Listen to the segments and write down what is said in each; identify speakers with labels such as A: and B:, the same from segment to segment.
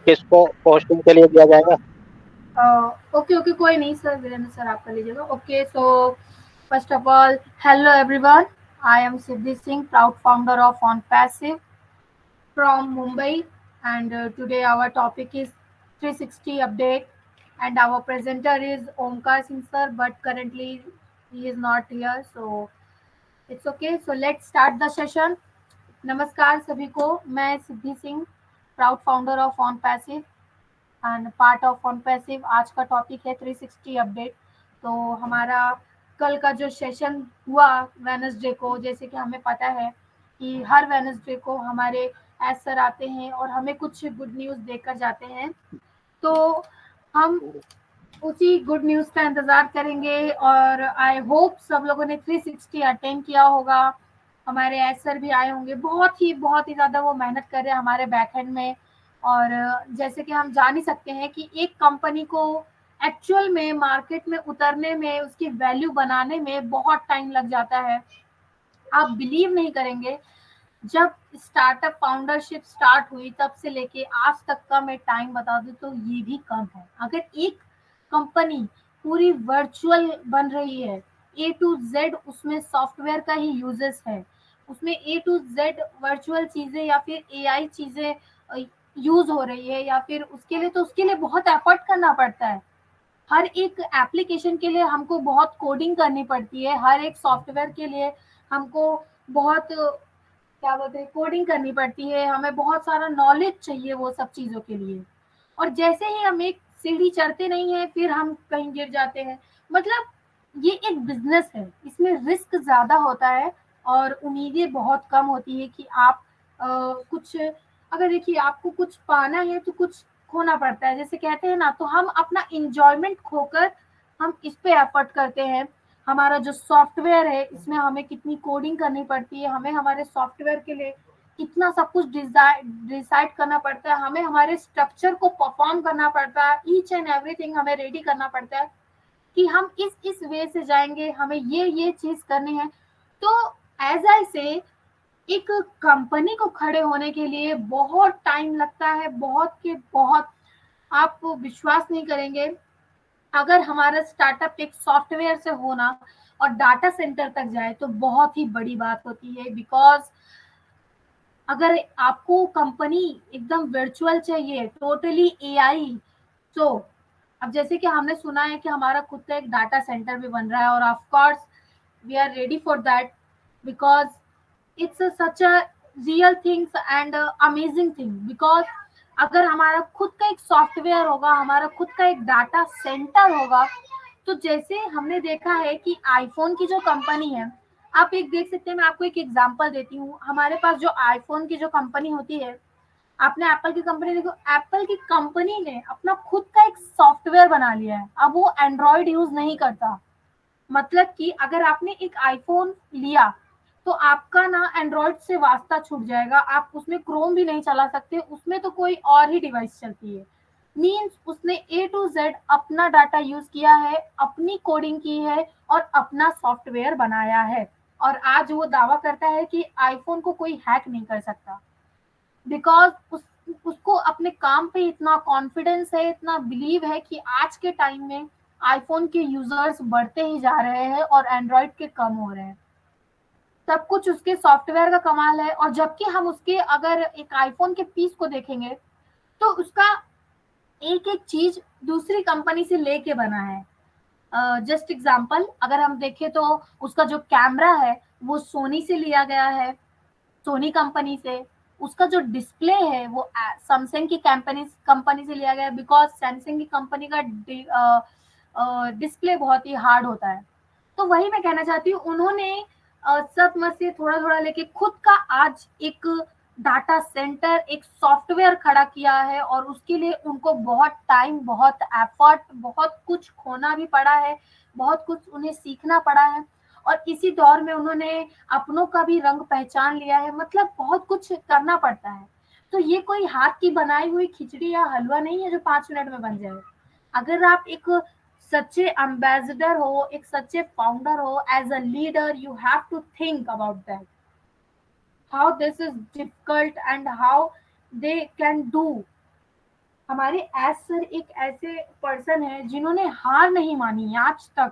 A: किसको पोस्टिंग के लिए दिया जाएगा?
B: ओके ओके, कोई नहीं सर, वीरेंद्र सर आप कर लीजिएगा। Okay, so first of all, hello everyone, I am Siddhi Singh, proud founder of on passive from Mumbai, and today our topic is 360 update, and our presenter is Omkar Singh sir, but currently he is not here, so it's okay. So let's start the session. नमस्कार सभी को, मैं Siddhi Singh, proud founder of on passive and part of on passive. आज का topic है 360 update. तो हमारा कल का जो सेशन हुआ वेनसडे को, जैसे कि हमें पता है कि हर वेनसडे को हमारे एज सर आते हैं और हमें कुछ गुड न्यूज़ देकर जाते हैं। तो हम उसी गुड न्यूज़ का इंतज़ार करेंगे और आई होप सब लोगों ने 360 अटेंड किया होगा। हमारे एज सर भी आए होंगे, बहुत ही ज़्यादा वो मेहनत कर रहे हैं हमारे बैक एंड में। और जैसे कि हम जान ही सकते हैं कि एक कंपनी को एक्चुअल में मार्केट में उतरने में, उसकी वैल्यू बनाने में बहुत टाइम लग जाता है। आप बिलीव नहीं करेंगे, जब स्टार्टअप फाउंडरशिप स्टार्ट हुई तब से लेके आज तक का मैं टाइम बता दूं तो ये भी कम है। अगर एक कंपनी पूरी वर्चुअल बन रही है, ए टू जेड उसमें सॉफ्टवेयर का ही यूजेस है, उसमें ए टू जेड वर्चुअल चीजें या फिर एआई चीजें यूज हो रही है, या फिर उसके लिए बहुत एफर्ट करना पड़ता है। हर एक एप्लीकेशन के लिए हमको बहुत कोडिंग करनी पड़ती है, हर एक सॉफ्टवेयर के लिए हमको बहुत क्या बोलते हैं कोडिंग करनी पड़ती है, हमें बहुत सारा नॉलेज चाहिए वो सब चीज़ों के लिए। और जैसे ही हम एक सीढ़ी चढ़ते नहीं है, फिर हम कहीं गिर जाते हैं। मतलब ये एक बिजनेस है, इसमें रिस्क ज़्यादा होता है और उम्मीदें बहुत कम होती है कि आप कुछ, अगर देखिए आपको कुछ पाना है तो कुछ खोना पड़ता है, जैसे कहते हैं ना। तो हम अपना इंजॉयमेंट खोकर हम इस पे एफर्ट करते हैं। हमारा जो सॉफ्टवेयर है, इसमें हमें कितनी कोडिंग करनी पड़ती है, हमें हमारे सॉफ्टवेयर के लिए कितना सब कुछ डिसाइड करना पड़ता है, हमें हमारे स्ट्रक्चर को परफॉर्म करना पड़ता है, ईच एंड एवरीथिंग हमें रेडी करना पड़ता है कि हम इस वे से जाएंगे, हमें ये चीज करनी है। तो एज आई से, एक कंपनी को खड़े होने के लिए बहुत टाइम लगता है, बहुत के बहुत। आप विश्वास नहीं करेंगे, अगर हमारा स्टार्टअप एक सॉफ्टवेयर से होना और डाटा सेंटर तक जाए तो बहुत ही बड़ी बात होती है। बिकॉज अगर आपको कंपनी एकदम वर्चुअल चाहिए, टोटली एआई, तो अब जैसे कि हमने सुना है कि हमारा खुद का एक डाटा सेंटर भी बन रहा है, और of course we are ready for that, because it's such a real things and amazing thing. बिकॉज अगर हमारा खुद का एक सॉफ्टवेयर होगा, हमारा खुद का एक डाटा सेंटर होगा, तो जैसे हमने देखा है कि आईफोन की जो कंपनी है, आप एक देख सकते हैं, मैं आपको एक एग्जांपल देती हूँ। हमारे पास जो आईफोन की जो कंपनी होती है, आपने एप्पल की कंपनी देखो, एप्पल की कंपनी ने अपना खुद का एक सॉफ्टवेयर बना लिया है, अब वो एंड्रॉयड यूज नहीं करता। मतलब कि अगर आपने एक आईफोन लिया तो आपका ना एंड्रॉयड से वास्ता छूट जाएगा, आप उसमें क्रोम भी नहीं चला सकते, उसमें तो कोई और ही डिवाइस चलती है। मीन्स उसने ए टू जेड अपना डाटा यूज किया है, अपनी कोडिंग की है और अपना सॉफ्टवेयर बनाया है। और आज वो दावा करता है कि आईफोन को कोई हैक नहीं कर सकता, बिकॉज उसको अपने काम पे इतना कॉन्फिडेंस है, इतना बिलीव है कि आज के टाइम में आईफोन के यूजर्स बढ़ते ही जा रहे हैं और एंड्रॉयड के कम हो रहे हैं। सब कुछ उसके सॉफ्टवेयर का कमाल है। और जबकि हम उसके अगर एक आईफोन के पीस को देखेंगे तो उसका एक एक चीज दूसरी कंपनी से लेके बना है। जस्ट एग्जांपल अगर हम देखें तो उसका जो कैमरा है वो सोनी से लिया गया है, सोनी कंपनी से। उसका जो डिस्प्ले है वो सैमसंग की कंपनी से लिया गया है, बिकॉज सैमसंग की कंपनी का डिस्प्ले बहुत ही हार्ड होता है। तो वही मैं कहना चाहती हूँ, उन्होंने सब में से थोड़ा थोड़ा लेके खुद का आज एक डाटा सेंटर, एक सॉफ्टवेयर खड़ा किया है, और उसके लिए उनको बहुत टाइम, बहुत एफर्ट, बहुत कुछ खोना भी पड़ा है, बहुत कुछ उन्हें सीखना पड़ा है। और इसी दौर में उन्होंने अपनों का भी रंग पहचान लिया है, मतलब बहुत कुछ करना पड़ता है। तो ये कोई हाथ की बनाई हुई खिचड़ी या हलवा नहीं है जो 5 मिनट में बन जाए। अगर आप एक सच्चे एम्बेसडर हो, एक सच्चे फाउंडर हो, as a leader you have to think about that, how this is difficult and how they can do. हमारे एस सर एक ऐसे पर्सन है जिन्होंने हार नहीं मानी आज तक।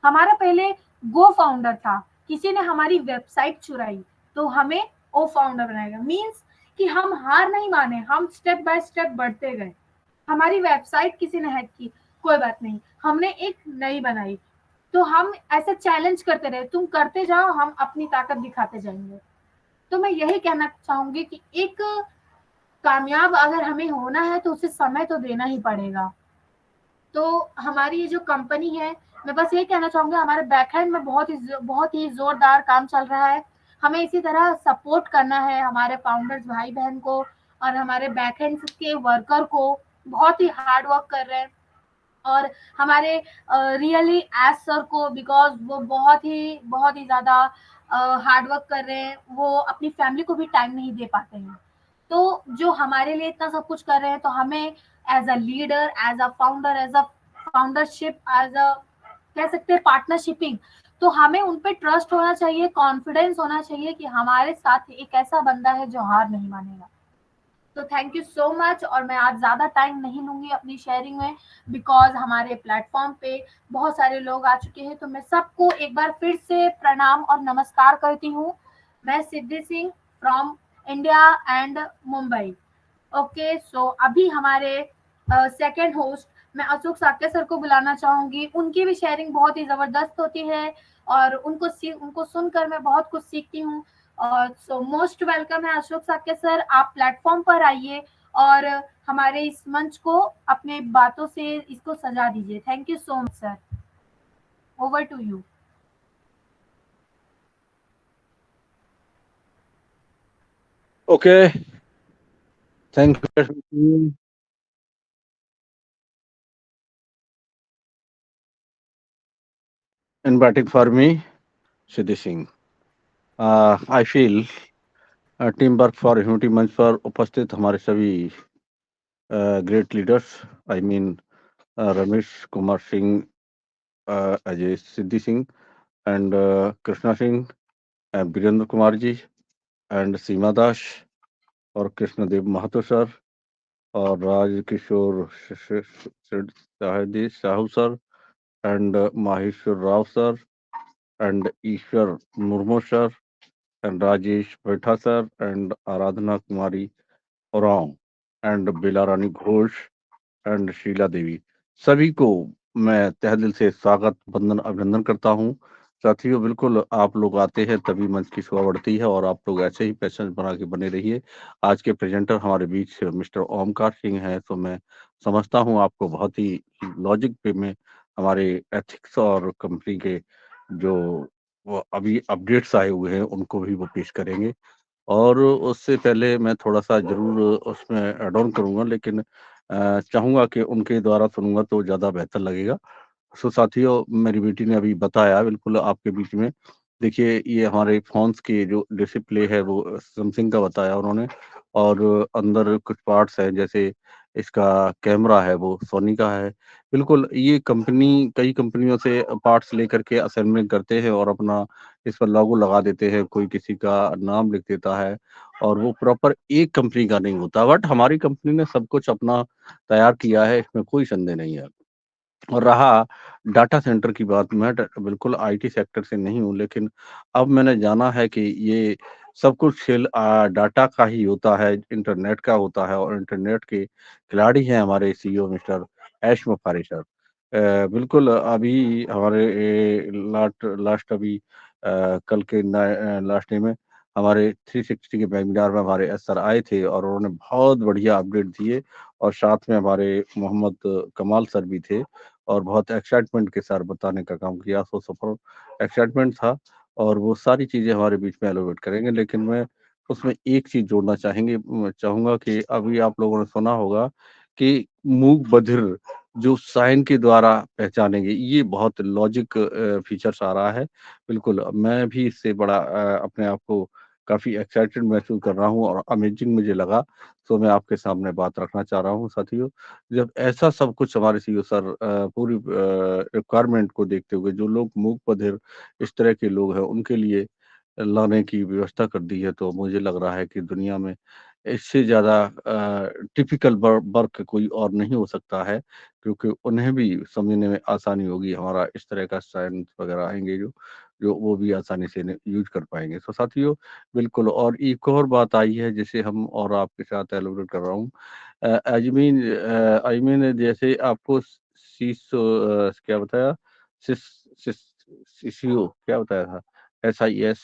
B: हमारा पहले गो फाउंडर था, किसी ने हमारी वेबसाइट चुराई तो हमें ओ फाउंडर बनाएगा, मीन्स कि हम हार नहीं माने, हम स्टेप बाय स्टेप बढ़ते गए। हमारी वेबसाइट किसी ने हैक की, कोई बात नहीं, हमने एक नई बनाई। तो हम ऐसे चैलेंज करते रहे, तुम करते जाओ, हम अपनी ताकत दिखाते जाएंगे। तो मैं यही कहना चाहूंगी कि एक कामयाब अगर हमें होना है तो उसे समय तो देना ही पड़ेगा। तो हमारी ये जो कंपनी है, मैं बस ये कहना चाहूंगी, हमारे बैकएंड में बहुत ही जोरदार काम चल रहा है। हमें इसी तरह सपोर्ट करना है हमारे फाउंडर्स भाई बहन को और हमारे बैकएंड के वर्कर को, बहुत ही हार्ड वर्क कर रहे हैं। और हमारे रियली एस सर को, बिकॉज वो बहुत ही ज्यादा हार्ड वर्क कर रहे हैं, वो अपनी फैमिली को भी टाइम नहीं दे पाते हैं। तो जो हमारे लिए इतना सब कुछ कर रहे हैं, तो हमें as a leader, as a founder, as a foundership, as a कह सकते हैं पार्टनरशिपिंग, तो हमें उन पे ट्रस्ट होना चाहिए, कॉन्फिडेंस होना चाहिए कि हमारे साथ एक ऐसा बंदा है जो हार नहीं मानेगा। तो थैंक यू सो मच। और मैं आज ज़्यादा टाइम नहीं लूँगी अपनी शेयरिंग में, बिकॉज़ हमारे प्लेटफ़ॉर्म पे बहुत सारे लोग आ चुके हैं। तो मैं सबको एक बार फिर से प्रणाम और नमस्कार करती हूँ। मैं Siddhi Singh from India and Mumbai. Okay, so अभी हमारे सेकंड होस्ट मैं अशोक साक्य सर को बुलाना चाहूँगी। उनकी भी शेयरिंग बहुत ही ज़बरदस्त होती है और उनको सुनकर मैं बहुत कुछ सीखती हूँ। और सो मोस्ट वेलकम है अशोक साक्य सर, आप प्लेटफॉर्म पर आइए और हमारे इस मंच को अपने बातों से इसको सजा दीजिए। Thank you so much sir, over to you.
C: Okay, thank you. Inviting for me, Siddhi Singh. I feel team work for unity मंच पर उपस्थित हमारे सभी great leaders, I mean Ramesh Kumar Singh, Ajay Siddhi Singh and Krishna Singh, Virendra Kumar ji and Seema Das और कृष्णदेव महतो सर और Raj Kishore Sahu sir and Maheshwar Rao sir and Ishwar Murmu sir and Rajesh Vaitha sir and Aradhana Kumari Oraon and Belarani Ghosh and Sheela Devi, सभी को मैं तहे दिल से स्वागत वंदन अभिनंदन करता हूं। साथियों, बिल्कुल आप लोग आते हैं तभी मंच की शोभा बढ़ती है और आप लोग ऐसे ही पैशन बना के बने रहिए। आज के प्रेजेंटर हमारे बीच मिस्टर ओमकार सिंह हैं, तो मैं समझता हूं आपको बहुत ही लॉजिक पे में हमारे एथिक्स और कंपनी के जो वो अभी अपडेट्स आए हुए हैं उनको भी वो पेश करेंगे। और उससे पहले मैं थोड़ा-सा ज़रूर उसमें ऐड ऑन करूँगा, लेकिन चाहूँगा कि उनके द्वारा सुनूँगा तो ज़्यादा बेहतर लगेगा। सो साथियों, मेरी बेटी ने अभी बताया बिल्कुल आपके बीच में, देखिए ये हमारे फ़ोन्स की जो डिस्प्ले है वो सैमसंग का बताया उन्होंने और अंदर कुछ पार्ट्स हैं जैसे इसका कैमरा है वो सोनी का है। बिल्कुल ये कंपनी कई कंपनियों से पार्ट्स लेकर के असेंबलिंग करते हैं और अपना इस पर लोगो लगा देते हैं, कोई किसी का नाम लिख देता है और वो प्रॉपर एक कंपनी का नहीं होता। बट हमारी कंपनी ने सब कुछ अपना तैयार किया है, इसमें कोई संदेह नहीं है। और रहा डाटा सेंटर की बात, मैं बिल्कुल आईटी सेक्टर से नहीं हूँ, लेकिन अब मैंने जाना है कि ये सब कुछ खेल डाटा का ही होता है, इंटरनेट का होता है और इंटरनेट के खिलाड़ी हैं हमारे सीईओ मिस्टर ऐश मुफारी सर। बिल्कुल अभी हमारे लास्ट लास्ट अभी कल के लास्ट डे में हमारे 360 के वेबिनार में हमारे एस सर आए थे और उन्होंने बहुत बढ़िया अपडेट दिए और साथ में हमारे मोहम्मद कमाल सर भी थे और बहुत एक्साइटमेंट के साथ बताने का काम किया। सो सफर एक्साइटमेंट था और वो सारी चीज़ें हमारे बीच में एलोवेट करेंगे, लेकिन मैं उसमें एक चीज़ जोड़ना चाहूँगा कि अभी आप लोगों ने सुना होगा कि मूक बधिर जो साइन के द्वारा पहचानेंगे, ये बहुत लॉजिक फीचर्स आ रहा है। बिल्कुल, मैं भी इससे बड़ा अपने आप को काफ़ी एक्साइटेड महसूस कर रहा हूँ और अमेजिंग मुझे लगा, तो मैं आपके सामने बात रखना चाह रहा हूँ साथियों। जब ऐसा सब कुछ हमारे सीईओ सर पूरी रिक्वायरमेंट को देखते हुए जो लोग मूक बधिर इस तरह के लोग हैं उनके लिए लाने की व्यवस्था कर दी है, तो मुझे लग रहा है कि दुनिया में इससे ज़्यादा टिपिकल वर्क कोई और नहीं हो सकता है, क्योंकि उन्हें भी समझने में आसानी होगी। हमारा इस तरह का साइंस वगैरह आएँगे जो जो वो भी आसानी से न यूज़ कर पाएँगे। तो साथियों, बिल्कुल। और एक और बात आई है जिसे हम और आपके साथ एलाबोरेट कर रहा हूँ। आई मीन जैसे आपको क्या बताया? सिस सिस सीसीओ क्या बताया था? SIS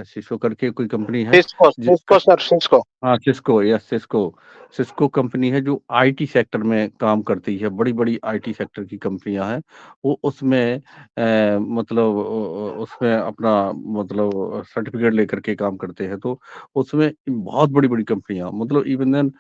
C: सिसो करके कोई कंपनी है
A: सिस्को
C: जिसका
A: सिस्को सर सिस्को।
C: हाँ, Cisco, yes Cisco. Cisco company है जो आईटी सेक्टर में काम करती है, बड़ी-बड़ी आईटी सेक्टर की कंपनियाँ हैं। वो उसमें मतलब उसमें अपना मतलब सर्टिफ़िकेट लेकर के काम करते हैं। तो उसमें बहुत बड़ी-बड़ी कंपनियाँ मतलब इवन देन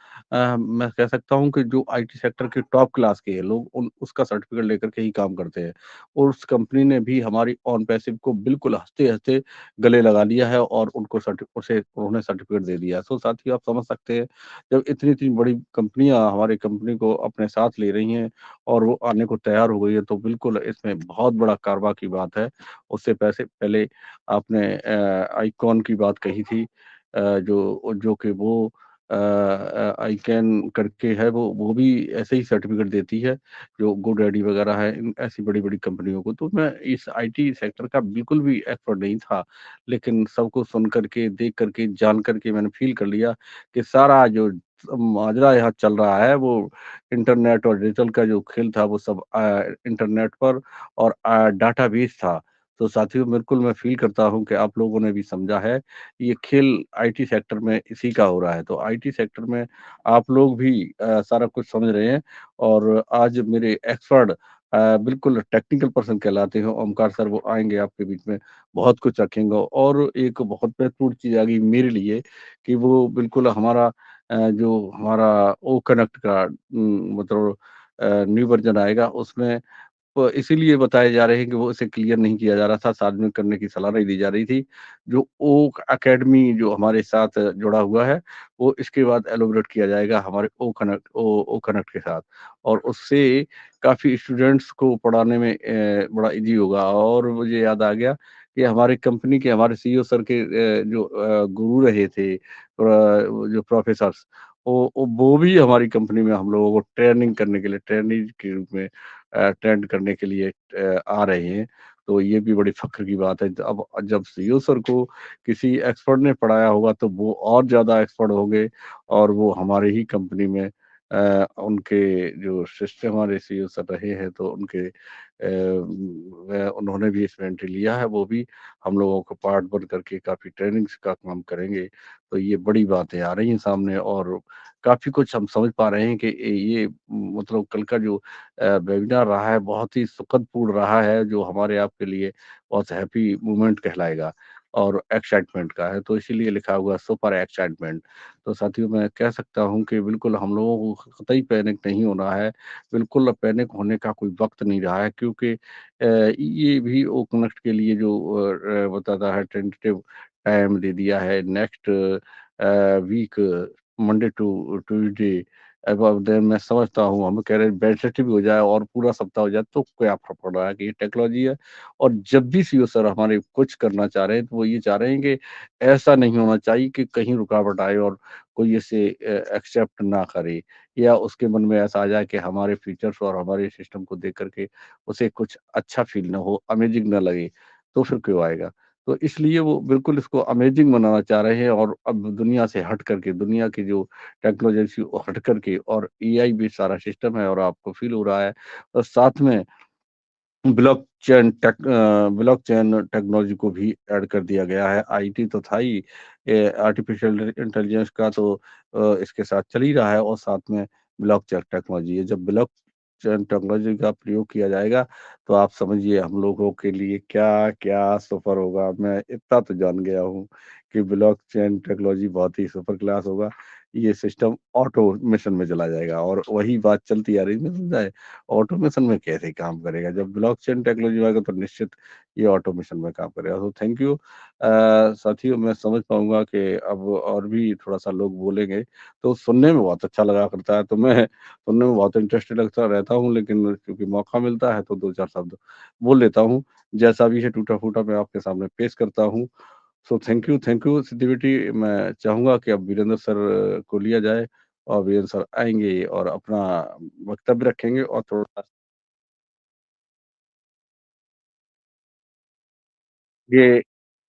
C: मैं कह सकता हूँ कि जो आईटी सेक्टर के टॉप क्लास के लोग उन उसका सर्टिफ़िकेट लेकर के ही काम करते हैं। और उस कंपनी ने भी हमारी ऑन पैसिव को बिल्कुल हँसते-हँसते गले लगा लिया है और उनको उसे उन्होंने सर्टिफ़िकेट दे दिया है। सो साथियों, आप समझ सकते हैं, जब इतनी-इतनी बड़ी कंपनियाँ हमारी कंपनी को अपने साथ ले रही हैं और वो आने को तैयार हो गई है, तो बिल्कुल इसमें बहुत बड़ा कारवां की बात है। उससे पैसे पहले आपने आईकॉन की बात कही थी, जो जो कि वो आईकैन करके है, वो भी ऐसे ही सर्टिफ़िकेट देती है, जो गोडैडी वगैरह है, इन ऐसी बड़ी-बड़ी कंपनियों को। तो मैं इस आईटी सेक्टर का बिल्कुल भी एक्सपर्ट नहीं था, लेकिन सबको सुन कर के, देख कर के, जान कर के मैंने फ़ील कर लिया कि सारा जो माजरा यहाँ चल रहा है, वो इंटरनेट और डिजिटल का जो खेल था, वो सब इंटरनेट पर और डाटाबेस था। तो साथियों, बिल्कुल मैं फ़ील करता हूँ कि आप लोगों ने भी समझा है, ये खेल आईटी सेक्टर में इसी का हो रहा है। तो आईटी सेक्टर में आप लोग भी सारा कुछ समझ रहे हैं और आज मेरे एक्सपर्ट बिल्कुल टेक्निकल पर्सन कहलाते हैं, ओमकार सर, वो आएँगे आपके बीच में, बहुत कुछ रखेंगे। और एक बहुत महत्वपूर्ण चीज़ आ गई मेरे लिए कि वो बिल्कुल हमारा जो हमारा ओ कनेक्ट का मतलब न्यू वर्ज़न आएगा, उसमें इसीलिए बताए जा रहे हैं कि वो इसे क्लियर नहीं किया जा रहा था, साथ में करने की सलाह नहीं दी जा रही थी। जो ओक अकेडमी जो हमारे साथ जुड़ा हुआ है, वो इसके बाद एलॉबरेट किया जाएगा हमारे ओ कनेक्ट के साथ, और उससे काफ़ी स्टूडेंट्स को पढ़ाने में बड़ा ईज़ी होगा। और मुझे याद आ गया कि हमारी कंपनी के हमारे सीईओ सर के जो गुरु रहे थे, जो प्रोफ़ेसर्स, वो भी हमारी कंपनी में हम लोगों को ट्रेनिंग करने के लिए, ट्रेनी के रूप में ट्रेंड करने के लिए आ रहे हैं। तो ये भी बड़ी फ़ख्र की बात है। अब जब सीईओ सर को किसी एक्सपर्ट ने पढ़ाया होगा, तो वो और ज़्यादा एक्सपर्ट होंगे और वो हमारे ही कंपनी में उनके जो सिस्टम हमारे सीईओ सर रहे हैं, तो उनके उन्होंने भी इसमें एंट्री लिया है। वो भी हम लोगों को पार्ट वन करके काफ़ी ट्रेनिंग्स का काम करेंगे। तो ये बड़ी बातें आ रही हैं सामने और काफ़ी कुछ हम समझ पा रहे हैं कि ये मतलब कल का जो वेबिनार रहा है, बहुत ही सुखदपूर्ण रहा है, जो हमारे आपके लिए बहुत हैप्पी मोमेंट कहलाएगा और एक्साइटमेंट का है, तो इसीलिए लिखा हुआ है सुपर एक्साइटमेंट। तो साथियों, मैं कह सकता हूँ कि बिल्कुल हम लोगों को कतई पैनिक नहीं होना है, बिल्कुल पैनिक होने का कोई वक़्त नहीं रहा है, क्योंकि ये भी ओ कनेक्ट के लिए जो बताता है टेंटेटिव टाइम दे दिया है, next week Monday to Tuesday. अब देन मैं समझता हूँ, हम कह रहे हैं बेडशीट भी हो जाए और पूरा सप्ताह हो जाए, तो क्या फ़र्क पड़ रहा है कि ये टेक्नोलॉजी है। और जब भी सीईओ सर हमारे कुछ करना चाह रहे हैं, तो वो ये चाह रहे हैं कि ऐसा नहीं होना चाहिए कि कहीं रुकावट आए और कोई इसे एक्सेप्ट ना करे, या उसके मन में ऐसा आ जाए कि हमारे फीचर्स और हमारे सिस्टम को देख कर के उसे कुछ अच्छा फ़ील ना हो, अमेज़िंग ना लगे, तो फिर क्यों आएगा? तो इसलिए वो बिल्कुल इसको अमेज़िंग बनाना चाह रहे हैं और अब दुनिया से हट करके, दुनिया की जो टेक्नोलॉजी से हट करके, और एआई भी सारा सिस्टम है और आपको फ़ील हो रहा है। और साथ में ब्लॉकचेन टेक्नोलॉजी को भी ऐड कर दिया गया है। आईटी तो था ही, आर्टिफ़िशियल इंटेलिजेंस का तो इसके साथ चल ही रहा है, और साथ में ब्लॉकचेन टेक्नोलॉजी है। जब ब्लॉकचेन टेक्नोलॉजी का प्रयोग किया जाएगा, तो आप समझिए हम लोगों के लिए क्या-क्या सफ़र होगा। मैं इतना तो जान गया हूँ कि ब्लॉकचेन टेक्नोलॉजी बहुत ही सुपर क्लास होगा। ये सिस्टम ऑटोमेशन में चला जाएगा, और वही बात चलती आ रही है, समझ आए? ऑटोमेशन में कैसे काम करेगा? जब ब्लॉकचेन टेक्नोलॉजी आएगा, तो निश्चित ये ऑटोमेशन में काम करेगा। तो थैंक यू। साथियों, मैं समझ पाऊँगा कि अब और भी थोड़ा-सा लोग बोलेंगे, तो सुनने में बहुत अच्छा लगा करता है, तो मैं सुनने में बहुत इंटरेस्टेड लगता रहता हूँ, लेकिन क्योंकि मौका मिलता है, तो 2-4 शब्द बोल लेता हूँ। जैसा भी है टूटा-फूटा मैं आपके सामने पेश करता हूँ। सो थैंक यू सिद्धि बेटी। मैं चाहूंगा कि अब वीरेंद्र सर को लिया जाए और वीरेंद्र सर आएंगे और अपना वक्तव्य रखेंगे और थोड़ा ये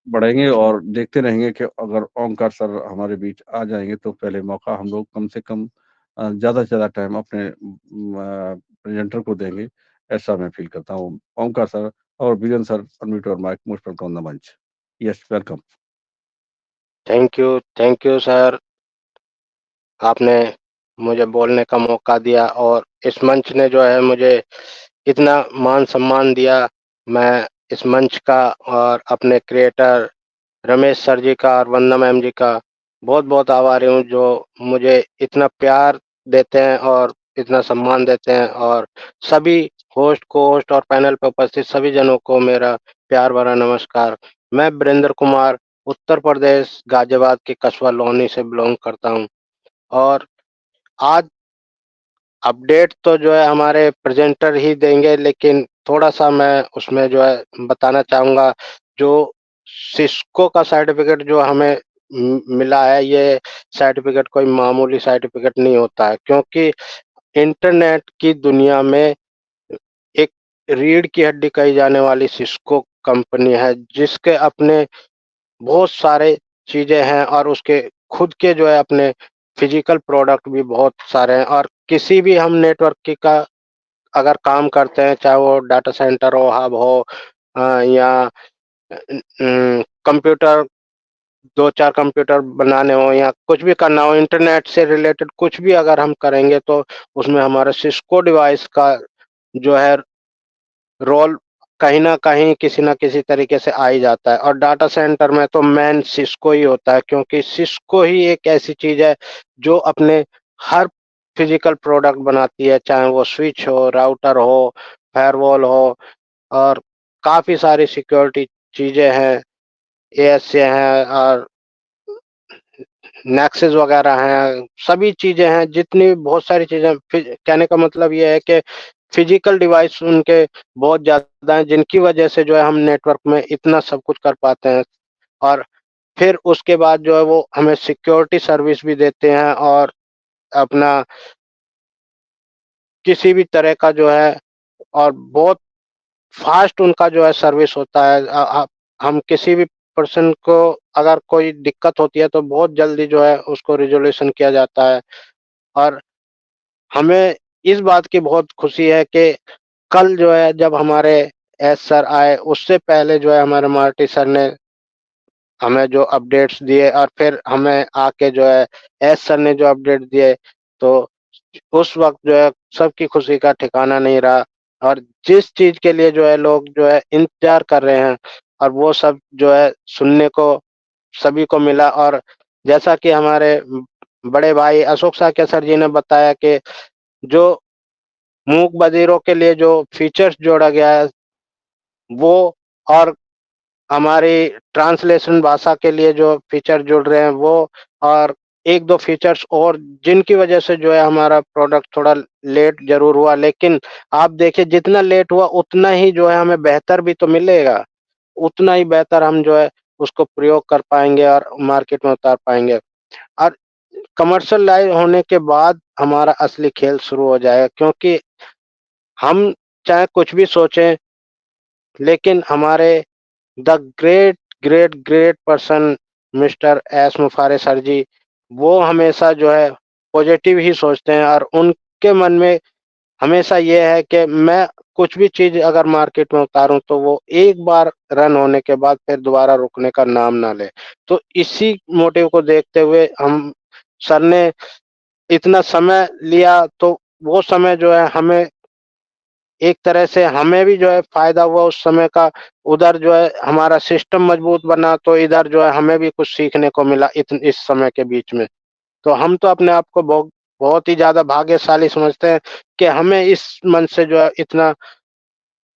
C: बढ़ेंगे और देखते रहेंगे कि अगर ओंकार सर हमारे बीच आ जाएंगे तो पहले मौका हम लोग कम से कम ज़्यादा से ज़्यादा टाइम अपने प्रेजेंटर को देंगे, ऐसा मैं फील करता हूँ। ओंकार सर और Virendra sir, unmute your mic, most welcome on the manch. Yes, welcome.
A: Thank you sir. आपने मुझे बोलने का मौका दिया और इस मंच ने जो है मुझे इतना मान सम्मान दिया। मैं इस मंच का और अपने क्रिएटर रमेश सर जी का और वंदना मैम जी का बहुत बहुत आभारी हूँ, जो मुझे इतना प्यार देते हैं और इतना सम्मान देते हैं। और सभी होस्ट, को होस्ट और पैनल पर उपस्थित सभी जनों को मेरा प्यार भरा नमस्कार। मैं वीरेंद्र कुमार उत्तर प्रदेश गाजियाबाद के कस्बा लोहनी से बिलोंग करता हूँ। और आज अपडेट तो जो है हमारे प्रेजेंटर ही देंगे, लेकिन थोड़ा-सा मैं उसमें जो है बताना चाहूँगा। जो सिस्को का सर्टिफ़िकेट जो हमें मिला है, ये सर्टिफ़िकेट कोई मामूली सर्टिफ़िकेट नहीं होता है, क्योंकि इंटरनेट की दुनिया में एक रीढ़ की हड्डी कही जाने वाली सिस्को कंपनी है, जिसके अपने बहुत सारे चीज़ें हैं और उसके खुद के जो है अपने फिजिकल प्रोडक्ट भी बहुत सारे हैं। और किसी भी हम नेटवर्क की का अगर काम करते हैं, चाहे वो डाटा सेंटर हो, हब हो, या कंप्यूटर 2-4 कंप्यूटर बनाने हो या कुछ भी करना हो, इंटरनेट से रिलेटेड कुछ भी अगर हम करेंगे, तो उसमें हमारा सिस्को डिवाइस का जो है रोल कहीं न कहीं, किसी न किसी तरीके से आ ही जाता है। और डाटा सेंटर में तो मेन सिस्को ही होता है, क्योंकि सिस्को ही एक ऐसी चीज़ है जो अपने हर फिजिकल प्रोडक्ट बनाती है, चाहे वो स्विच हो, राउटर हो, फायरवॉल हो, और काफ़ी सारी सिक्योरिटी चीज़ें हैं, एएसए हैं और नेक्सस वगैरह हैं, सभी चीज़ें हैं, जितनी बहुत सारी चीज़ें। कहने का मतलब ये है कि फिजिकल डिवाइस उनके बहुत ज़्यादा हैं, जिनकी वजह से जो है हम नेटवर्क में इतना सब कुछ कर पाते हैं। और फिर उसके बाद जो है वो हमें सिक्योरिटी सर्विस भी देते हैं, और अपना किसी भी तरह का जो है, और बहुत फ़ास्ट उनका जो है सर्विस होता है। हम किसी भी पर्सन को अगर कोई दिक्कत होती है, तो बहुत जल्दी जो है उसको रिज़ॉल्यूशन किया जाता है। और हमें इस बात की बहुत खुशी है कि कल जो है जब हमारे एस सर आए, उससे पहले जो है हमारे मार्टी सर ने हमें जो अपडेट्स दिए, और फिर हमें आके जो है एस सर ने जो अपडेट दिए, तो उस वक़्त जो है सबकी खुशी का ठिकाना नहीं रहा। और जिस चीज़ के लिए जो है लोग जो है इंतज़ार कर रहे हैं, और वो सब जो है सुनने को सभी को मिला। और जैसा कि हमारे बड़े भाई अशोक साक्य सर जी ने बताया कि जो मूक बधिरों के लिए जो फीचर्स जोड़ा गया है, वो, और हमारी ट्रांसलेशन भाषा के लिए जो फीचर जुड़ रहे हैं वो, और 1-2 फीचर्स और, जिनकी वजह से जो है हमारा प्रोडक्ट थोड़ा लेट ज़रूर हुआ, लेकिन आप देखिए जितना लेट हुआ उतना ही जो है हमें बेहतर भी तो मिलेगा। उतना ही बेहतर हम जो है उसको प्रयोग कर पाएँगे और मार्केट में उतार पाएँगे। और कमर्शियलाइज़ होने के बाद हमारा असली खेल शुरू हो जाएगा, क्योंकि हम चाहे कुछ भी सोचें, लेकिन हमारे the great, great, great person mister S मुफारे सर जी, वो हमेशा जो है पॉजिटिव ही सोचते हैं, और उनके मन में हमेशा ये है कि मैं कुछ भी चीज़ अगर मार्केट में उतारूँ, तो वो एक बार रन होने के बाद फिर दोबारा रुकने का नाम ना ले। तो इसी मोटिव को देखते हुए हम सर ने इतना समय लिया, तो वो समय जो है हमें एक तरह से हमें भी जो है फ़ायदा हुआ उस समय का। उधर जो है हमारा सिस्टम मजबूत बना, तो इधर जो है हमें भी कुछ सीखने को मिला इस समय के बीच में। तो हम तो अपने आप को बहुत ही ज़्यादा भाग्यशाली समझते हैं कि हमें इस मंच से जो है इतना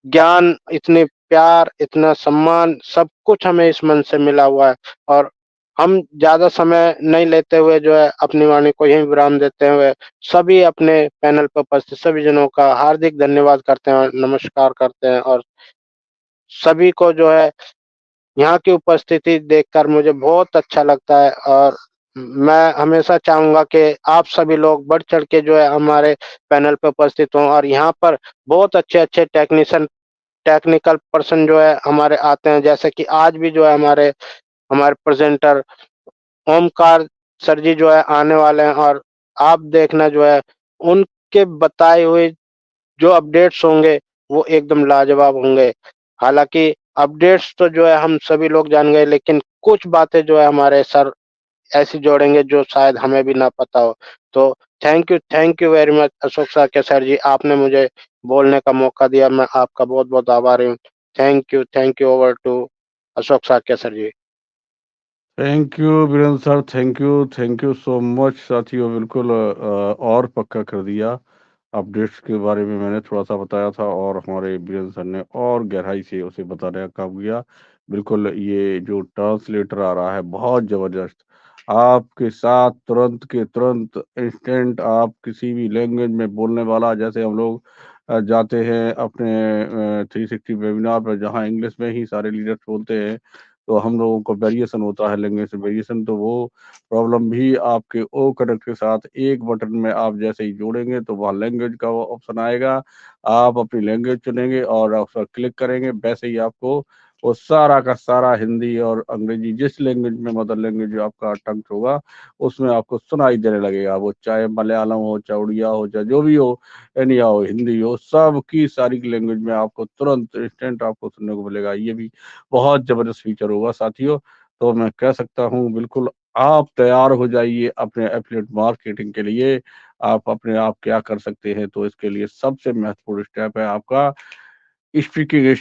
A: ज्ञान, इतने प्यार, इतना सम्मान, सब कुछ हमें इस मंच से मिला हुआ है। और हम ज़्यादा समय नहीं लेते हुए जो है अपनी वाणी को यहीं विराम देते हुए, सभी अपने पैनल पर उपस्थित सभी जनों का हार्दिक धन्यवाद करते हैं और नमस्कार करते हैं। और सभी को जो है यहाँ की उपस्थिति देखकर मुझे बहुत अच्छा लगता है और मैं हमेशा चाहूँगा कि आप सभी लोग बढ़-चढ़ के जो है हमारे पैनल पे उपस्थित हों और यहाँ पर बहुत अच्छे-अच्छे टेक्निकल पर्सन जो है हमारे आते हैं। जैसे कि आज भी जो है हमारे हमारे प्रेज़ेंटर ओमकार सर जी जो है आने वाले हैं और आप देखना जो है उनके बताए हुए जो अपडेट्स होंगे, वो एकदम लाजवाब होंगे। हालाँकि अपडेट्स तो जो है हम सभी लोग जान गए, लेकिन कुछ बातें जो है हमारे सर ऐसी जोड़ेंगे जो शायद हमें भी ना पता हो। तो thank you very much Ashok Sake sir ji, आपने मुझे बोलने का मौका दिया, मैं आपका बहुत-बहुत आभारी हूँ। Thank you over to Ashok Sake sir ji.
C: Thank you Virendra sir, thank you so much साथियों। बिल्कुल और पक्का कर दिया। अपडेट्स के बारे में मैंने थोड़ा-सा बताया था और हमारे वीरेंद्र सर ने और गहराई से उसे बताने का काम किया। बिल्कुल ये जो ट्रांसलेटर आ रहा है बहुत ज़बरदस्त। आपके साथ तुरंत के तुरंत इंस्टेंट आप किसी भी लैंग्वेज में बोलने वाला, जैसे हम लोग जाते हैं अपने 360 वेबिनार पर जहाँ इंग्लिश में ही सारे लीडर्स बोलते हैं, तो हम लोगों को वेरिएशन होता है, लैंग्वेज वेरिएशन, तो वो प्रॉब्लम भी आपके ओ कनेक्ट के साथ एक बटन में आप जैसे ही जोड़ेंगे तो वहाँ लैंग्वेज का वो ऑप्शन आएगा। आप अपनी लैंग्वेज चुनेंगे और आप उस पर क्लिक करेंगे, वैसे ही आपको वो सारा का सारा हिंदी और अंग्रेजी जिस लैंग्वेज में मदर लैंग्वेज जो आपका टंच होगा, उसमें आपको सुनाई देने लगेगा। वो चाहे मलयालम हो, चाहे उड़िया हो, चाहे जो भी हो, एनिया हो, हिंदी हो, सबकी सारी लैंग्वेज में आपको तुरंत इंस्टेंट आपको सुनने को मिलेगा। ये भी बहुत ज़बरदस्त फीचर होगा साथियों। तो मैं कह सकता हूँ बिल्कुल आप तैयार हो जाइए अपने एफिलिएट मार्केटिंग के लिए। आप अपने आप क्या कर सकते हैं, तो इसके लिए सबसे महत्वपूर्ण स्टेप है आपका स्पीकिंग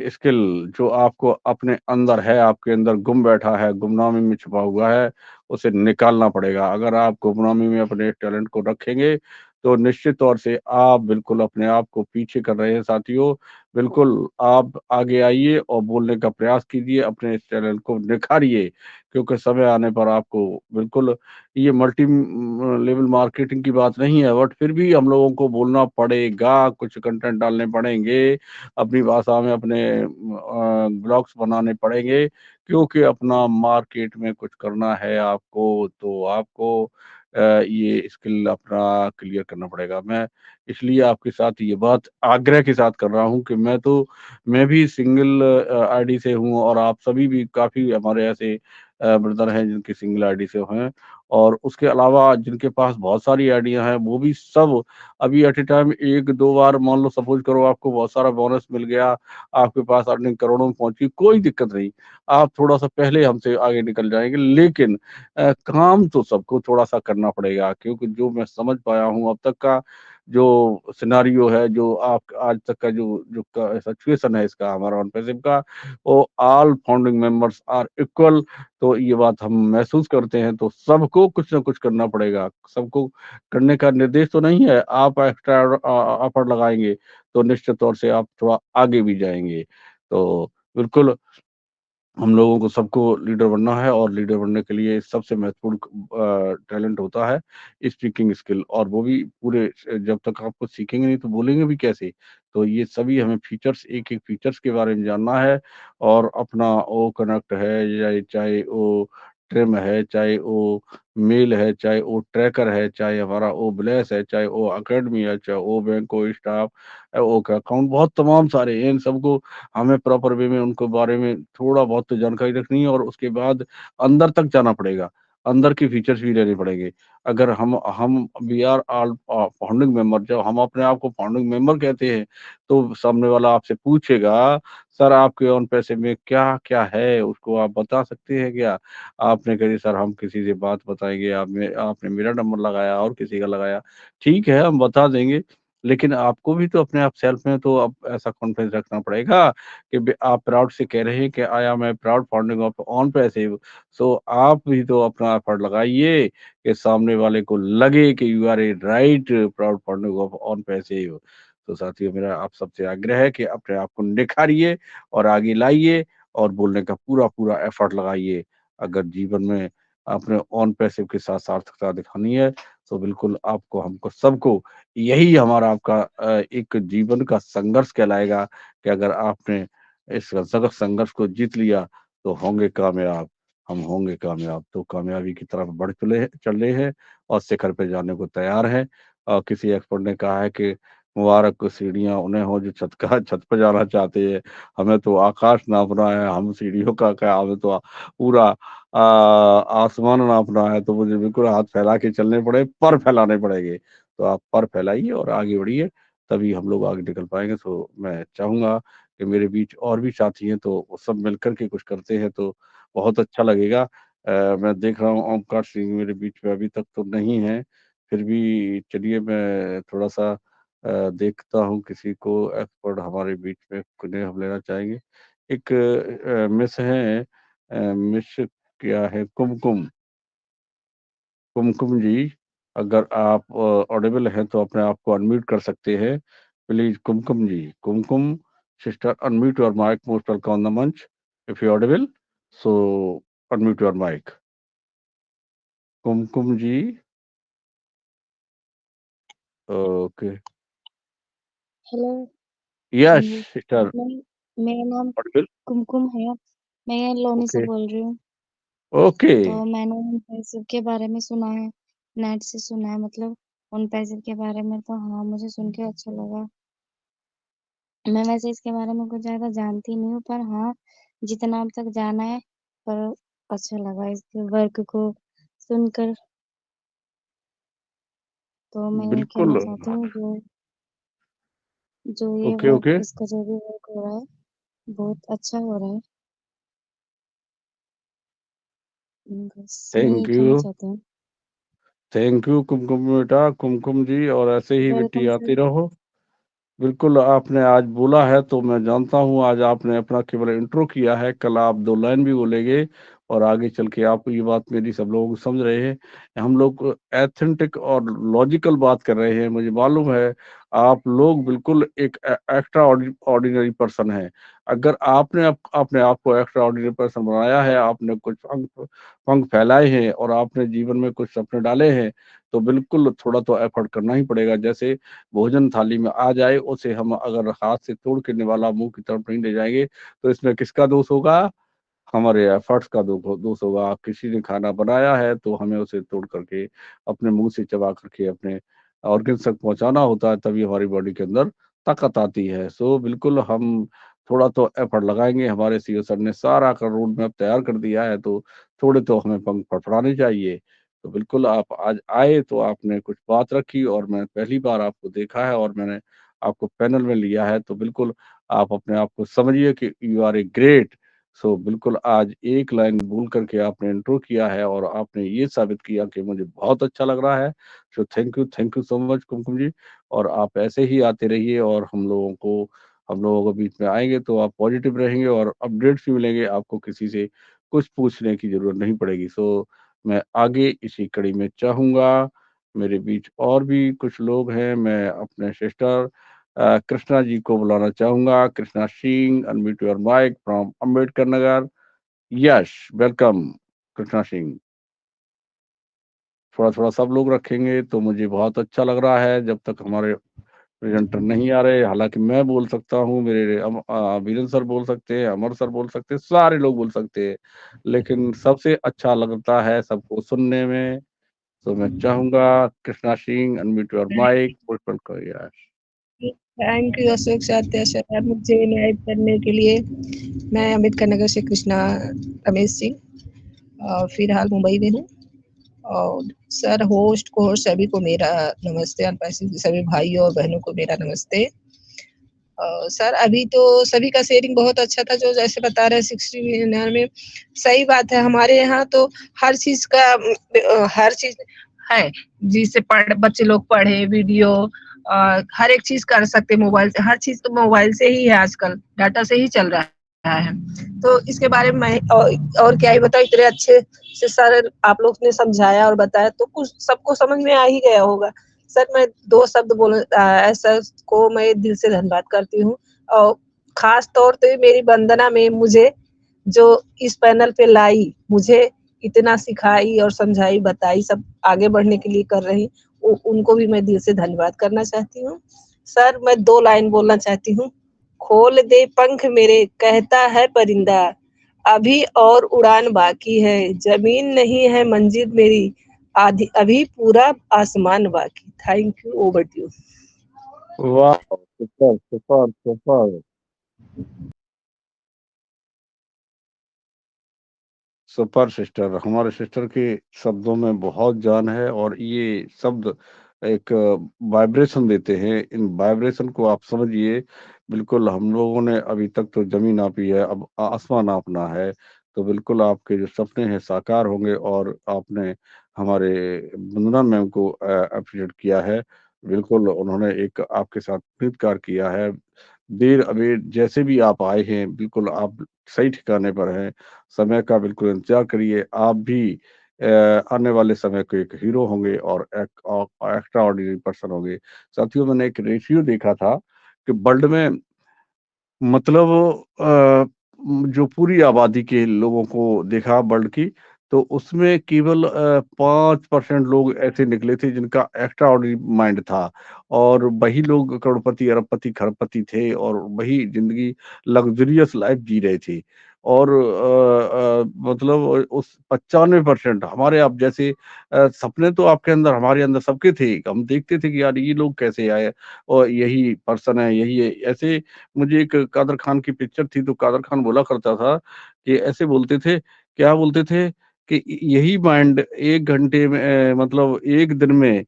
C: स्किल, जो आपको अपने अंदर है, आपके अंदर गुम बैठा है, गुमनामी में छुपा हुआ है, उसे निकालना पड़ेगा। अगर आप गुमनामी में अपने टैलेंट को रखेंगे, तो निश्चित तौर से आप बिल्कुल अपने आप को पीछे कर रहे हैं साथियों। बिल्कुल आप आगे आइए और बोलने का प्रयास कीजिए, अपने इस टैलेंट को निखारिए, क्योंकि समय आने पर आपको बिल्कुल ये मल्टी लेवल मार्केटिंग की बात नहीं है, बट फिर भी हम लोगों को बोलना पड़ेगा, कुछ कंटेंट डालने पड़ेंगे, अपनी भाषा में अपने ब्लॉग्स बनाने पड़ेंगे, क्योंकि अपना मार्केट में कुछ करना है आपको, तो आपको ये स्किल अपना क्लियर करना पड़ेगा। मैं इसलिए आपके साथ ये बात आग्रह के साथ कर रहा हूँ कि मैं भी सिंगल आईडी से हूँ और आप सभी भी काफ़ी हमारे ऐसे ब्रदर हैं जिनकी सिंगल आईडी से हैं, और उसके अलावा जिनके पास बहुत सारी आइडिया हैं, वो भी सब अभी एट ए टाइम 1-2 बार मान लो सपोज़ करो आपको बहुत सारा बोनस मिल गया, आपके पास अर्निंग करोड़ों में पहुँची, कोई दिक्कत नहीं। आप थोड़ा-सा पहले हमसे आगे निकल जाएँगे, लेकिन काम तो सबको थोड़ा-सा करना पड़ेगा, क्योंकि जो मैं समझ पाया हूँ अब तक का जो सिनेरियो है, जो आप आज तक का जो जो क सिचुएशन है इसका हमारा ऑन पैसिव का, वो all founding members are equal. तो ये बात हम महसूस करते हैं, तो सबको कुछ ना कुछ करना पड़ेगा। सबको करने का निर्देश तो नहीं है, आप एक्स्ट्रा एफर्ट लगाएँगे, तो निश्चित तौर से आप थोड़ा आगे भी जाएँगे। तो बिल्कुल हम लोगों को सबको लीडर बनना है, और लीडर बनने के लिए सबसे महत्वपूर्ण टैलेंट होता है स्पीकिंग स्किल, और वो भी पूरे जब तक आप कुछ सीखेंगे नहीं तो बोलेंगे भी कैसे। तो ये सभी हमें फीचर्स, एक एक फीचर्स के बारे में जानना है, और अपना वो कनेक्ट है, या चाहे वो ट्रिम है, चाहे वो मेल है, चाहे वो ट्रैकर है, चाहे हमारा वो ब्लेस है, चाहे वो अकेडमी है, चाहे वो बैंक वो स्टाफ वो का अकाउंट, बहुत तमाम सारे हैं। इन सबको हमें प्रॉपर वे में उनको बारे में थोड़ा बहुत तो जानकारी रखनी है, और उसके बाद अंदर तक जाना पड़ेगा। अंदर के फीचर्स भी लेने पड़ेंगे। अगर हम we are all founding member, जब हम अपने आप को फाउंडिंग मेंबर कहते हैं, तो सामने वाला आपसे पूछेगा, "सर आपके ओन पैसे में क्या-क्या है? उसको आप बता सकते हैं क्या?" आपने कही, "सर हम किसी से बात बताएँगे, आपने मेरा नंबर लगाया और किसी का लगाया।" ठीक है, हम बता देंगे, लेकिन आपको भी तो अपने आप सेल्फ में तो अब ऐसा कॉन्फिडेंस रखना पड़ेगा कि आप प्राउड से कह रहे हैं कि I am a proud founding of on passive. So आप भी तो अपना एफर्ट लगाइए कि सामने वाले को लगे कि you are a right proud founding of on passive. तो साथियों, मेरा आप सबसे आग्रह है कि अपने आप को निखारिए और आगे लाइए, और बोलने का पूरा पूरा एफर्ट लगाइए। अगर जीवन में अपने ऑन पैसिव के साथ सार्थकता दिखानी है, तो बिल्कुल आपको, हमको, सबको यही हमारा आपका एक जीवन का संघर्ष कहलाएगा कि अगर आपने इस सख्त संघर्ष को जीत लिया तो होंगे कामयाब, हम होंगे कामयाब। तो कामयाबी की तरफ बढ़ चल रहे हैं और शिखर पे जाने को तैयार है। और किसी एक्सपर्ट ने कहा है कि मुबारक सीढ़ियां उन्हें हो जो छत पर जाना चाहते हैं, हमें तो आकाश नापना है, हम सीढ़ियों का क्या, हमें तो पूरा आसमान नापना है। तो मुझे बिल्कुल हाथ फैला के चलने पड़े, पर फैलाने पड़ेंगे। तो आप पर फैलाइए और आगे बढ़िए, तभी हम लोग आगे निकल पाएंगे। तो मैं चाहूंगा कि मेरे बीच और भी साथी हैं तो वो सब मिलकर के कुछ करते हैं तो बहुत अच्छा लगेगा। मैं देख रहा हूँ ओमकार सिंह मेरे बीच में अभी तक तो नहीं है, फिर भी चलिए मैं थोड़ा सा देखता हूँ किसी को एक्सपर्ट हमारे बीच में किन्हें हम लेना चाहेंगे। एक मिस है, मिस क्या है, कुमकुम, कुमकुम जी, अगर आप ऑडिबल हैं तो अपने आप को अनम्यूट कर सकते हैं please. Kumkum ji, Kumkum sister, unmute your mic, most welcome on the manch if you audible, so unmute your mic. Kumkum ji, okay,
D: hello.
C: Yes
D: ji,
C: sister,
D: मेरा नाम
C: ऑडिबल,
D: कुमकुम है। मैं लोनी से
C: ओके
D: बोल रही हूँ।
C: ओके,
D: तो मैंने उन पैसे के बारे में सुना है, नेट से सुना है, मतलब उन पैसे के बारे में। तो हाँ, मुझे सुन के अच्छा लगा। मैं वैसे इसके बारे में कुछ ज्यादा जानती नहीं हूँ, पर हाँ, जितना अब तक जाना है, पर अच्छा लगा इसके वर्क को सुनकर। तो मैं ये
C: बिल्कुल,
D: कहना चाहती हूँ, जो ये
C: ओके
D: वर्क,
C: ओके,
D: इसका जो भी वर्क हो रहा है, बहुत अच्छा हो रहा है। बस मैं ये
C: थैंक
D: कहना
C: यू,
D: चाहती हूँ।
C: थैंक यू कुमकुम बेटा, कुमकुम जी, और ऐसे ही बेटी
D: वेलकम
C: आती
D: सर।
C: रहो। बिल्कुल, आपने आज बोला है तो मैं जानता हूँ, आज आपने अपना केवल इंट्रो किया है, कल आप 2 लाइन भी बोलेंगे और आगे चल के आप ये बात मेरी सब लोग समझ रहे हैं। हम लोग एथेंटिक और लॉजिकल बात कर रहे हैं, मुझे मालूम है आप लोग बिल्कुल एक एक्स्ट्रा ऑर्डिनरी पर्सन है। अगर आपने अपने आप को एक्स्ट्रा ऑर्डिनरी पर्सन बनाया है, आपने कुछ पंख पंख फैलाए हैं और आपने जीवन में कुछ सपने डाले हैं, तो बिल्कुल थोड़ा तो एफर्ट करना ही पड़ेगा। जैसे भोजन थाली में आ जाए, उसे हम अगर हाथ से तोड़ के निवाला मुंह की तरफ नहीं ले जाएंगे तो इसमें किसका दोष होगा? हमारे एफर्ट्स का दोष होगा। किसी ने खाना बनाया है तो हमें उसे तोड़ करके अपने मुंह से चबा करके अपने ऑर्गन्स तक पहुंचाना होता है, तभी हमारी बॉडी के अंदर ताकत आती है। सो बिल्कुल हम थोड़ा तो एफर्ट लगाएंगे। हमारे सीईओ सर ने सारा का रोड मैप तैयार कर दिया है, तो थोड़े तो हमें पंख फड़फड़ाने चाहिए। तो बिल्कुल आप आज आए तो आपने कुछ बात रखी और मैं पहली बार आपको देखा है और मैंने आपको पैनल में लिया है, तो बिल्कुल आप अपने आप को समझिए कि यू आर ए ग्रेट। सो बिल्कुल आज 1 लाइन बोल करके आपने इंट्रो किया है और आपने ये साबित किया कि मुझे बहुत अच्छा लग रहा है। So thank you so much Kumkum ji. और आप ऐसे ही आते रहिए और हम लोगों के बीच में आएंगे तो आप पॉजिटिव रहेंगे और अपडेट्स भी मिलेंगे, आपको किसी से कुछ पूछने की जरूरत नहीं पड़ेगी। सो मैं आगे इसी कड़ी में चाहूंगा, मेरे बीच और भी कुछ लोग हैं, मैं अपने सिस्टर कृष्णा जी को बुलाना चाहूंगा। Krishna Singh, unmute your mic from Ambedkar Nagar. Yes, welcome Krishna Singh. थोड़ा थोड़ा सब लोग रखेंगे तो मुझे बहुत अच्छा लग रहा है, जब तक हमारे प्रेजेंटर नहीं आ रहे। हालांकि मैं बोल सकता हूँ, मेरे वीरेंद्र सर बोल सकते हैं, अमर सर बोल सकते हैं, सारे लोग बोल सकते हैं, लेकिन सबसे अच्छा लगता है सबको सुनने में। तो मैं चाहूंगा Krishna Singh, unmute your mic, Pushpal को यार।
E: Thank you Ashok sir sir मुझे इनवाइट करने के लिए। मैं अम्बेडकर नगर से कृष्णा रमेश सिंह फिलहाल मुंबई में हूँ। और सर होस्ट को सभी को मेरा नमस्ते, अनपैसिव सभी भाइयों और बहनों को मेरा नमस्ते। सर अभी तो सभी का शेयरिंग बहुत अच्छा था, जो जैसे बता रहे 60 में सही बात है। हमारे यहाँ तो हर चीज का हर चीज है, जिससे बच्चे लोग पढ़े, वीडियो हर एक चीज कर सकते मोबाइल से। हर चीज तो मोबाइल से ही है, आजकल डाटा से ही चल रहा है। तो इसके बारे में मैं और क्या ही बताऊं, इतने अच्छे से सर आप लोग ने समझाया और बताया तो कुछ सबको समझ में आ ही गया होगा। सर मैं 2 शब्द सर को मैं दिल से धन्यवाद करती हूँ। और खास तौर पे मेरी वंदना में मुझे जो इस पैनल पे लाई, मुझे इतना सिखाई और समझाई, बताई, सब आगे बढ़ने के लिए कर रही, उनको भी मैं दिल से धन्यवाद करना चाहती हूँ। सर मैं 2 लाइन बोलना चाहती हूँ। खोल दे पंख मेरे कहता है परिंदा, अभी और उड़ान बाकी है, जमीन नहीं है मंजिल मेरी, आधी अभी पूरा आसमान बाकी। Thank you, over to you.
C: वाह, super super super super sister. हमारे सिस्टर के शब्दों में बहुत जान है और ये शब्द एक वाइब्रेशन देते हैं। इन वाइब्रेशन को आप समझिए। बिल्कुल हम लोगों ने अभी तक तो जमीन नापी है, अब आसमान नापना है। तो बिल्कुल आपके जो सपने हैं साकार होंगे। और आपने हमारे वंदना मैम को अप्रिशिएट किया है। बिल्कुल उन्होंने एक आपके साथ कृतकार किया है। देर अबेर जैसे भी आप आए हैं, बिल्कुल आप सही ठिकाने पर हैं। समय का बिल्कुल इंतजार करिए। आप भी आने वाले समय को एक हीरो होंगे और एक एक्स्ट्रा ऑर्डिनरी पर्सन होंगे। साथियों, मैंने एक रेशियो देखा था कि वर्ल्ड में मतलब जो पूरी आबादी के लोगों को देखा वर्ल्ड की, तो उसमें केवल 5% लोग ऐसे निकले थे जिनका एक्स्ट्रा ऑर्डिनरी माइंड था। और वही लोग करोड़पति, अरबपति, खरबपति थे और वही जिंदगी लग्जरियस लाइफ जी रहे थे। और मतलब उस 95% हमारे आप जैसे सपने तो आपके अंदर, हमारे अंदर सबके थे। हम देखते थे कि यार ये लोग कैसे आए और यही पर्सन है, यही है। ऐसे मुझे एक कादर खान की पिक्चर थी, तो कादर खान बोला करता था कि ऐसे बोलते थे, क्या बोलते थे कि यही माइंड 1 घंटे में मतलब 1 दिन में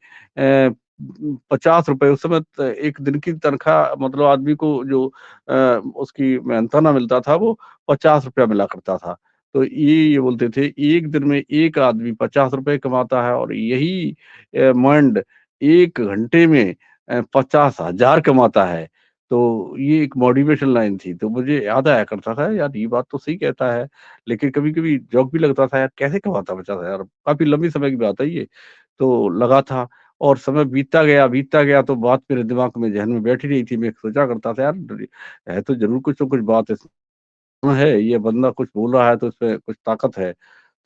C: 50 रुपए, उस समय 1 दिन की तनख्वाह मतलब आदमी को जो उसकी मेहनताना मिलता था वो 50 रुपया मिला करता था। तो ये बोलते थे 1 दिन में एक आदमी 50 रुपए कमाता है और यही माइंड 1 घंटे में 50,000 कमाता है। तो ये एक मोटिवेशन लाइन थी, तो मुझे याद आया करता था यार ये बात तो सही कहता है। लेकिन कभी-कभी जोक भी लगता था यार कैसे कमाता 50,000, काफ़ी लंबी समय की बात है ये। तो लगा था और समय बीतता गया तो बात मेरे दिमाग में ज़हन में बैठी रही थी। मैं सोचा करता था यार है तो ज़रूर कुछ तो कुछ बात इसमें है, ये बंदा कुछ बोल रहा है तो इसमें कुछ ताकत है।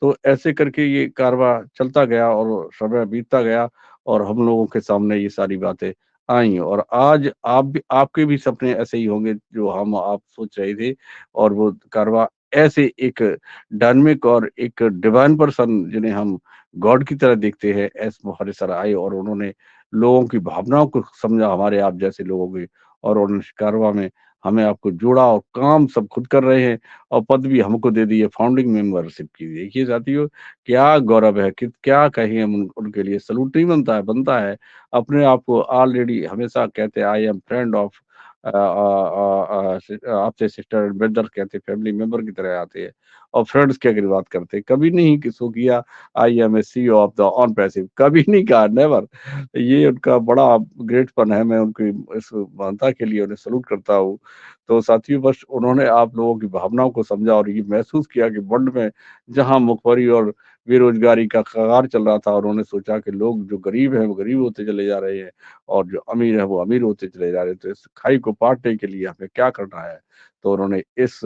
C: तो ऐसे करके ये कारवां चलता गया और समय बीतता गया और हम लोगों के सामने ये सारी बातें आई। और आज आपके भी सपने ऐसे ही होंगे जो हम आप सोच रहे थे। और वो कारवां ऐसे एक डायनामिक और एक डिवाइन पर्सन जिन्हें हम गॉड की तरह देखते हैं, एस मोहरे सर आए और उन्होंने लोगों की भावनाओं को समझा, हमारे आप जैसे लोगों की। और उन्होंने इस कारवां में हमें आपको जोड़ा और काम सब खुद कर रहे हैं और पद भी हमको दे दी है फाउंडिंग मेंबरशिप की। देखिए साथियों, क्या गौरव है कि क्या कहें हम उनके लिए। सैल्यूट नहीं बनता है, बनता है। अपने आप को ऑलरेडी हमेशा कहते हैं आई एम फ्रेंड ऑफ आपसे सिस्टर एंड ब्रदर कहते, फैमिली मेंबर की तरह आते हैं। और फ्रेंड्स की अगर बात करते हैं, कभी नहीं किसको किया I am a CEO of the OnPassive, कभी नहीं कहा, नेवर। ये उनका बड़ा ग्रेटपन है। मैं उनकी इस मानता के लिए उन्हें सैल्यूट करता हूँ। तो साथियों, बस उन्होंने आप लोगों की भावनाओं को समझा और ये महसूस किया कि वर्ल्ड में जहाँ मुखबिरी और बेरोजगारी का कगार चल रहा था, और उन्होंने सोचा कि लोग जो गरीब हैं वो गरीब होते चले जा रहे हैं और जो अमीर है वो अमीर होते चले जा रहे हैं। तो इस खाई को पाटने के लिए हमें क्या करना है। तो उन्होंने इस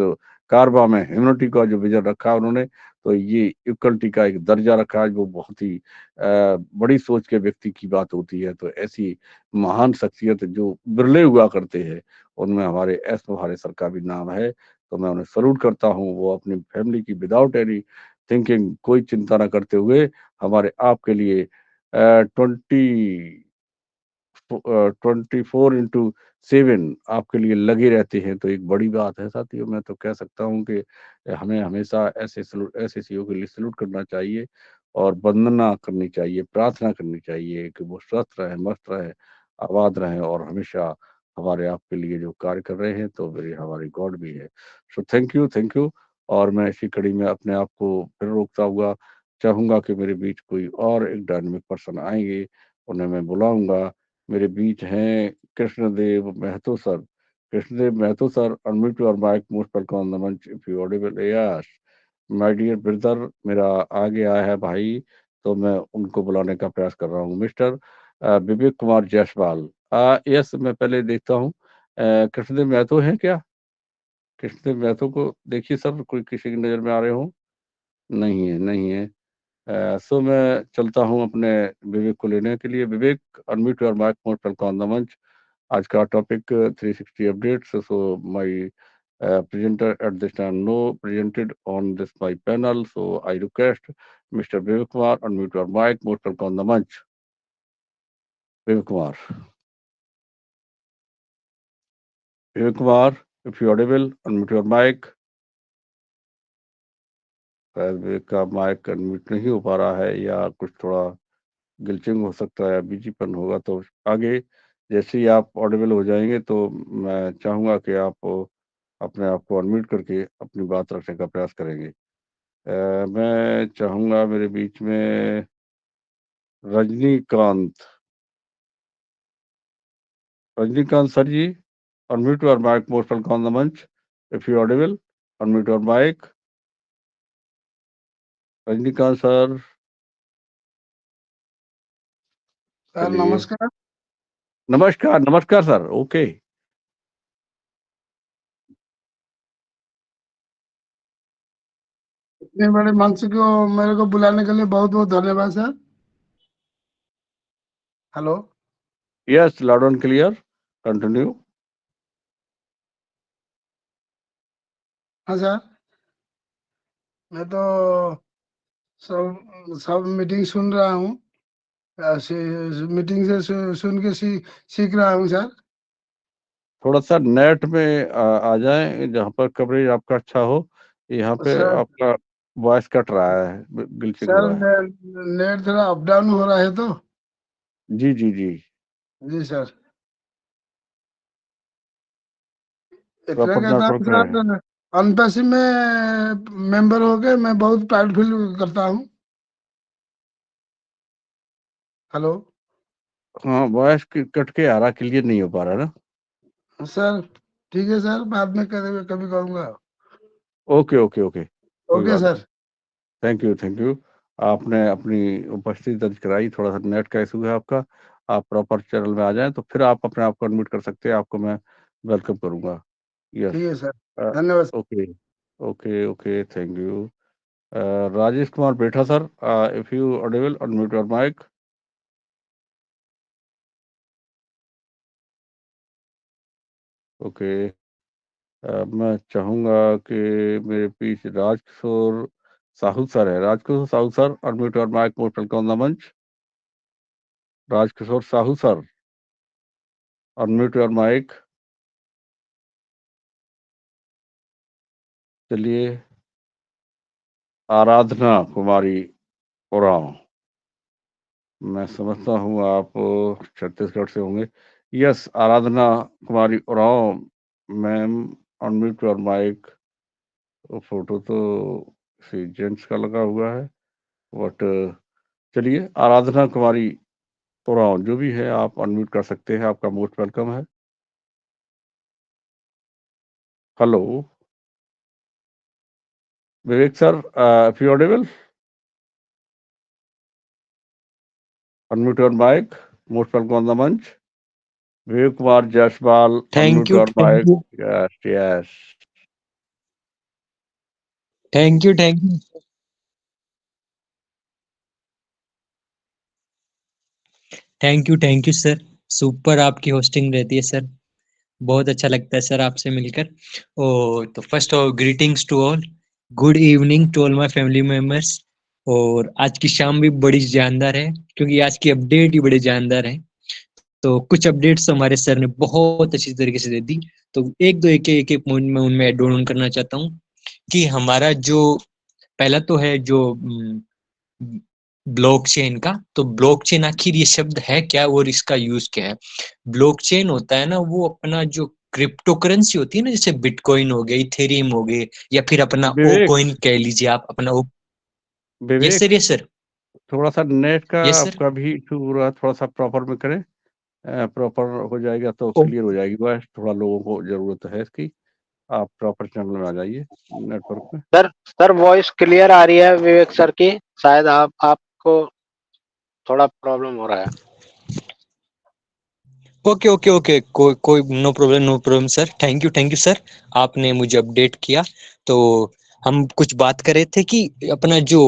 C: कारबा में ह्यूमनिटी का जो विजन रखा उन्होंने, तो ये इक्वलिटी का एक दर्जा रखा है, जो बहुत ही बड़ी सोच के व्यक्ति की बात होती है। तो ऐसी महान शख्सियत जो बिरले हुआ करते हैं, उनमें हमारे एस मोहारे सर का भी नाम है। तो मैं उन्हें सैल्यूट करता हूँ। वो अपनी फैमिली की विदाउट एनी थिंकिंग, कोई चिंता ना करते हुए हमारे आपके लिए 24/7 आपके लिए लगे रहते हैं। तो एक बड़ी बात है साथियों। मैं तो कह सकता हूँ कि हमें हमेशा ऐसे सीईओ के लिए सैल्यूट करना चाहिए और वंदना करनी चाहिए, प्रार्थना करनी चाहिए कि वो स्वस्थ रहें, मस्त रहें, आबाद रहें और हमेशा हमारे आपके लिए जो कार्य कर रहे हैं, तो मेरे हमारे गॉड भी है। So thank you, thank you. और मैं इसी कड़ी में अपने आप को फिर रोकता हुआ चाहूँगा कि मेरे बीच कोई और एक डायनामिक पर्सन आएँगे, उन्हें मैं बुलाऊँगा। मेरे बीच हैं Krishnadev Mahato sir. Krishnadev Mahato sir, unmute your mic, most welcome on the manch if you audible. Yes, my dear brother, मेरा आ गया है भाई, तो मैं उनको बुलाने का प्रयास कर रहा हूँ। मिस्टर विवेक कुमार जायसवाल। यस, मैं पहले देखता हूँ कृष्णदेव महतो हैं क्या? कृष्णदेव महतो को देखिए सर, कोई किसी की नज़र में आ रहे हो? नहीं है, नहीं है। सो मैं चलता हूँ अपने विवेक को लेने के लिए। Vivek, unmute your mic, most welcome on the manch. आज का topic 360 updates. So my presenter at this time no presented on this my panel. So I request Mr. Vivek Kumar unmute your mic. Most welcome on the munch. Vivek Kumar. Vivek Kumar, if you are audible, unmute your mic. शायद विवेक का mic unmute नहीं हो पा रहा है या कुछ थोड़ा गिल्चिंग हो सकता है, बीजीपन होगा. तो आगे जैसे ही आप ऑडिबल हो जाएंगे तो मैं चाहूंगा कि आप अपने आप को अनम्यूट करके अपनी बात रखने का प्रयास करेंगे. मैं चाहूंगा मेरे बीच में Rajinikanth sir ji, unmute your mic. Most welcome on the munch. If you audible, unmute your mic. Rajinikanth sir.
F: Sir नमस्कार.
C: नमस्कार सर. ओके.
F: इतने बड़े मंच को मेरे को बुलाने के लिए बहुत बहुत धन्यवाद sir. Hello.
C: Yes, loud and clear. Continue.
F: हाँ सर, मैं तो सब मीटिंग सुन रहा हूँ. मीटिंग से सुन के सीख रहा हूँ सर.
C: थोड़ा सा नेट में आ जाएं जहाँ पर कवरेज आपका अच्छा हो. यहाँ पे
F: सर,
C: आपका वॉइस कट रहा है, गिल्चिंग
F: सर
C: हो रहा है.
F: नेट थोड़ा अप डाउन हो रहा है तो.
C: जी जी जी.
F: जी सर. इतना
C: प्रॉपर
F: कहता हूँ
C: नेटवर्क रहे.
F: सर, अनपैसिव में मेंबर हो गए मैं बहुत प्राउड फील करता हूँ. हेलो.
C: हाँ, वॉइस कट के आ रहा, क्लियर नहीं हो पा रहा ना.
F: सर ठीक है सर, बाद में कभी कहूँगा.
C: ओके ओके ओके, कोई
F: ओके
C: बात
F: सर.
C: नहीं. Thank you. आपने अपनी उपस्थिति दर्ज कराई. थोड़ा सा नेट का इशू है आपका. आप प्रॉपर चैनल में आ जाएं तो फिर आप अपने आप को अनम्यूट कर सकते हैं. आपको मैं वेलकम करूंगा. यस.
F: ठीक है सर, धन्यवाद sir.
C: Okay okay okay, thank you. Rajesh Kumar Betha sir, if you audible, unmute your mic. Okay. मैं चाहूंगा कि मेरे पीछे राजकिशोर साहू सर है. Rajkishore Sahu sir, unmute your mic. Most welcome on the manch. Rajkishore Sahu sir, unmute your mic. चलिए, आराधना कुमारी उरांव, मैं समझता हूँ आप छत्तीसगढ़ से होंगे. Yes, Aradhana Kumari Oraon ma'am, unmute your mic. Photo तो किसी जेंट्स का लगा हुआ है, बट चलिए, आराधना कुमारी उरांव जो भी है, आप अनम्यूट कर सकते हैं. आपका मोस्ट वेलकम है. Hello Vivek sir, if you Audible, unmute your mic. Most welcome on the munch. Vivek Kumar Jaiswal, unmute your mic. Yes.
G: Thank you sir. Super आपकी होस्टिंग रहती है सर. बहुत अच्छा लगता है सर आपसे मिलकर. तो first of greetings to all, good evening to all my family members. और आज की शाम भी बड़ी जानदार है क्योंकि आज की अपडेट ही बड़ी जानदार है. तो कुछ अपडेट्स हमारे सर ने बहुत अच्छी तरीके से दे दी. तो एक एक पॉइंट में उनमें एड ऑन करना चाहता हूँ कि हमारा जो पहला तो है जो ब्लॉकचेन का. तो ब्लॉकचेन आखिर ये शब्द है क्या और इसका यूज क्या है. ब्लॉकचेन होता है ना, वो अपना जो क्रिप्टो करेंसी होती है ना, जैसे बिटकॉइन हो गया, इथेरियम हो गए, या फिर अपना ओ कॉइन कह लीजिए आप अपना. Yes sir.
C: थोड़ा सा नेट का
G: Yes, sir.
C: आपका भी इशू हो रहा है, थोड़ा सा प्रॉपर में करें. प्रॉपर हो जाएगा तो क्लियर हो जाएगी. बस थोड़ा लोगों को जरूरत है इसकी. आप प्रॉपर चैनल में आ जाइए नेटवर्क में.
A: सर वॉइस क्लियर आ रही है विवेक सर की. शायद आपको थोड़ा प्रॉब्लम हो रहा है.
G: ओके कोई no problem sir. Thank you sir, आपने मुझे अपडेट किया. तो हम कुछ बात कर रहे थे कि अपना जो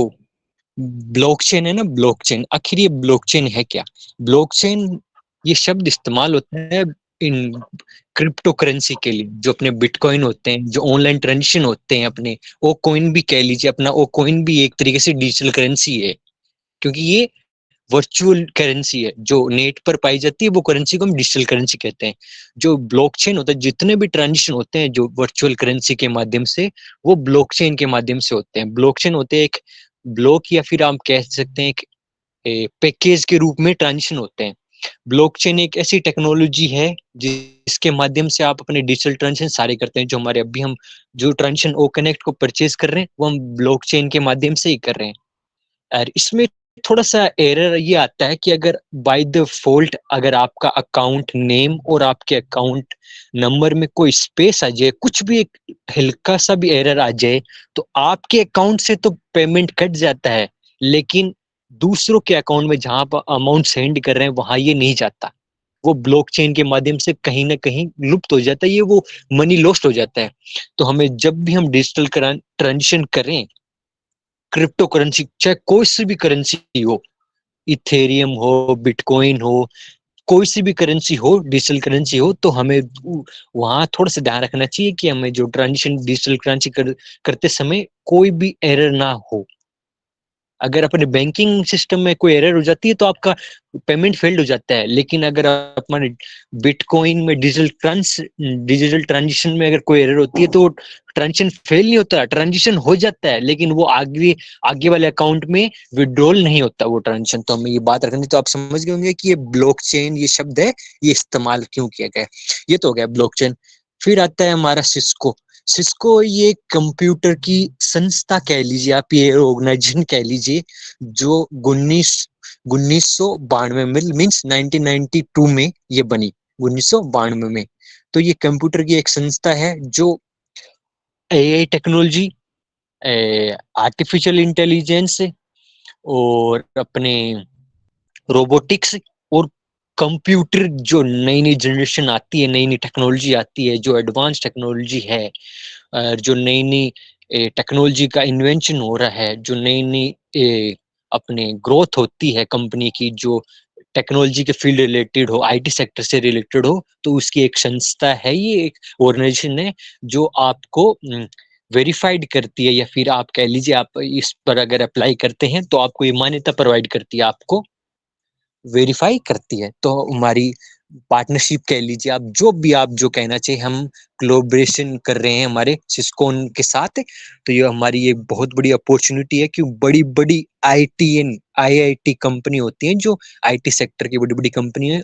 G: ब्लॉकचेन है ना, ब्लॉकचेन आखिर ये ब्लॉकचेन है क्या. ब्लॉकचेन ये शब्द इस्तेमाल होता है इन क्रिप्टो करेंसी के लिए, जो अपने बिटकॉइन होते हैं, जो ऑनलाइन ट्रांजेक्शन होते हैं, अपने ओ कॉइन भी कह लीजिए, अपना ओ कॉइन भी एक तरीके से डिजिटल करेंसी है, क्योंकि ये वर्चुअल करेंसी है जो नेट पर पाई जाती है, वो करेंसी को हम डिजिटल करेंसी कहते हैं। जो ब्लॉकचेन होता है, जितने भी ट्रांजेक्शन होते हैं जो वर्चुअल करेंसी के माध्यम से, वो ब्लॉकचेन के माध्यम से होते हैं। ब्लॉकचेन होते हैं एक ब्लॉक, या फिर आप कह सकते हैं एक पैकेज के रूप में ट्रांजेक्शन होते हैं। ब्लॉकचेन एक ऐसी टेक्नोलॉजी है जिसके माध्यम से आप अपने डिजिटल ट्रांजेक्शन सारे करते हैं। जो हमारे अभी हम जो ट्रांजेक्शन ओ कनेक्ट को परचेज कर रहे हैं, वो हम ब्लॉकचेन के माध्यम से ही कर रहे हैं। और इसमें थोड़ा सा एरर ये आता है कि अगर बाय डिफॉल्ट अगर आपका अकाउंट नेम और आपके अकाउंट नंबर में कोई स्पेस आ जाए, कुछ भी एक हल्का सा भी एरर आ जाए, तो आपके अकाउंट से तो पेमेंट कट जाता है, लेकिन दूसरों के अकाउंट में जहां पर अमाउंट सेंड कर रहे हैं वहां ये नहीं जाता। वो ब्लॉकचेन के माध्यम से कहीं ना कहीं लुप्त हो जाता है, ये वो मनी लॉस्ट हो जाता है। तो हमें जब भी हम डिजिटल ट्रांजेक्शन करें, क्रिप्टो करेंसी चाहे कोई सी भी करेंसी हो, इथेरियम हो, बिटकॉइन हो, कोई सी भी करेंसी हो, डिजिटल करेंसी हो, तो हमें वहां थोड़ा सा ध्यान रखना चाहिए कि हमें जो ट्रांजेक्शन डिजिटल करेंसी करते समय कोई भी एरर ना हो। अगर अपने बैंकिंग सिस्टम में कोई एरर हो जाती है तो आपका पेमेंट फेल्ड हो जाता है, लेकिन अगर अपने बिटकॉइन में डिजिटल ट्रांजिशन में अगर कोई एरर होती है तो ट्रांजिशन फेल नहीं होता, ट्रांजिशन हो जाता है, लेकिन वो आगे आगे वाले अकाउंट में विड्रॉल नहीं होता वो ट्रांजिशन। तो हमें ये बात रखनी, तो आप समझ गए होंगे कि ये ब्लॉकचेन ये शब्द है, ये इस्तेमाल क्यों किया गया। ये तो हो गया ब्लॉकचेन। फिर आता है हमारा सिस्को। सिस्को ये कंप्यूटर की संस्था कह लीजिए आप, ये ऑर्गेनाइजेशन कह लीजिए, जो 1992 में मीन्स 1992 में ये बनी, 1992 में। तो ये कंप्यूटर की एक संस्था है जो एआई टेक्नोलॉजी, आर्टिफिशियल इंटेलिजेंस और अपने रोबोटिक्स और कंप्यूटर, जो नई नई जनरेशन आती है, नई नई टेक्नोलॉजी आती है, जो एडवांस टेक्नोलॉजी है, जो नई नई टेक्नोलॉजी का इन्वेंशन हो रहा है, जो नई नई अपने ग्रोथ होती है कंपनी की, जो टेक्नोलॉजी के फील्ड रिलेटेड हो, आईटी सेक्टर से रिलेटेड हो, तो उसकी एक संस्था है, ये एक ऑर्गेनाइजेशन है जो आपको वेरीफाइड करती है, या फिर आप कह लीजिए आप इस पर अगर अप्लाई करते हैं तो आपको ये मान्यता प्रोवाइड करती है, आपको वेरीफाई करती है। तो हमारी पार्टनरशिप कह लीजिए आप, जो भी आप जो कहना चाहिए, हम कोलैबोरेशन कर रहे हैं हमारे सिस्कोन के साथ। तो ये हमारी एक बहुत बड़ी अपॉर्चुनिटी है कि बड़ी बड़ी आईआईटी कंपनी होती हैं, जो आईटी सेक्टर की बड़ी बड़ी कंपनी है,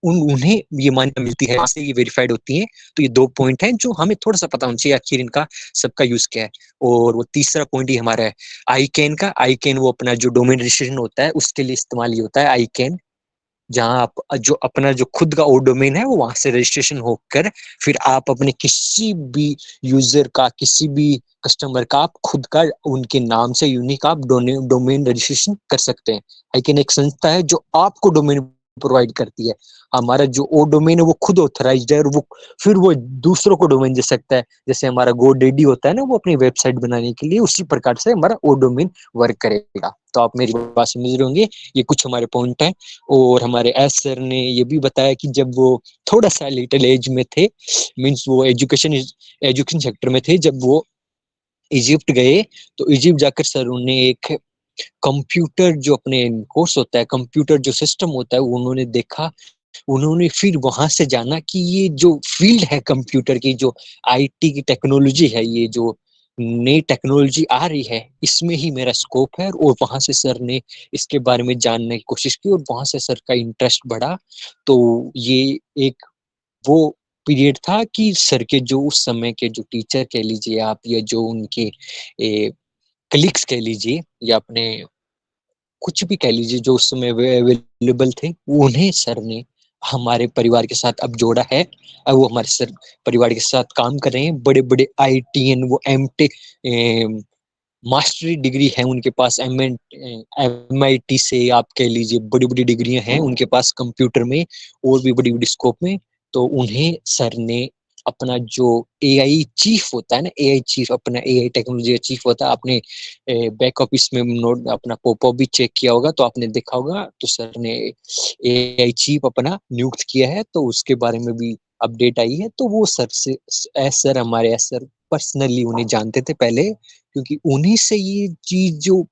G: उन्हें ये मान्यता मिलती है, से ये वेरीफाइड होती हैं। तो ये 2 पॉइंट हैं जो हमें थोड़ा सा पता होना चाहिए आखिर इनका सबका यूज क्या है। और वो तीसरा पॉइंट ही हमारा है आईकैन का। आईकैन वो अपना जो डोमेन रजिस्ट्रेशन होता है उसके लिए इस्तेमाल ही होता है आईकैन, जहां आप जो अपना जो खुद का ओ डोमेन है वो वहां से रजिस्ट्रेशन होकर फिर आप अपने किसी भी यूजर का, किसी भी कस्टमर का आप खुद का उनके नाम से यूनिक आप डोमेन रजिस्ट्रेशन कर सकते हैं। आईकैन एक संस्था है जो आपको डोमेन प्रोवाइड करती है। हमारा जो ओ डोमेन है वो खुद ऑथराइज्ड है, और वो फिर वो दूसरों को डोमेन दे सकता है। जैसे हमारा GoDaddy होता है ना, वो अपनी वेबसाइट बनाने के लिए, उसी प्रकार से हमारा ओ डोमेन वर्क करेगा। तो आप मेरी बात समझ रहे होंगे, ये कुछ हमारे पॉइंट हैं। और हमारे एस सर ने ये भी बताया कि जब वो थोड़ा सा लिटिल एज में थे, मीन्स वो एजुकेशन सेक्टर में थे, जब वो इजिप्ट गए, तो इजिप्ट जाकर सर उन्हें एक कंप्यूटर जो अपने कोर्स होता है, कंप्यूटर जो सिस्टम होता है, उन्होंने देखा। उन्होंने फिर वहां से जाना कि ये जो फील्ड है कंप्यूटर की, जो आईटी की टेक्नोलॉजी है, ये जो नई टेक्नोलॉजी आ रही है, इसमें ही मेरा स्कोप है। और वहां से सर ने इसके बारे में जानने की कोशिश की, और वहां से सर का इंटरेस्ट बढ़ा। तो ये एक वो पीरियड था कि सर के जो उस समय के जो टीचर कह लीजिए आप, या जो उनके कलीग्स कह लीजिए, या अपने कुछ भी कह लीजिए, जो उस समय अवेलेबल थे, उन्हें सर ने हमारे परिवार के साथ अब जोड़ा है। अब वो हमारे सर परिवार के साथ काम कर रहे हैं। बड़े बड़े आईटीएन, वो एमटेक मास्टरी डिग्री है उनके पास, MIT से आप कह लीजिए, बड़ी बड़ी डिग्रियां हैं उनके पास कंप्यूटर में, और भी बड़ी बड़ी स्कोप में। तो उन्हें सर ने अपना जो एआई चीफ होता है ना, एआई चीफ, अपना एआई टेक्नोलॉजी चीफ होता है, आपने बैक ऑफिस में नोट अपना पॉपअप भी चेक किया होगा तो आपने देखा होगा, तो सर ने एआई चीफ अपना नियुक्त किया है, तो उसके बारे में भी अपडेट आई है। तो वो सर से एस सर, हमारे एस सर पर्सनली उन्हें जानते थे पहले, क्योंकि उन्हीं से ये चीज जो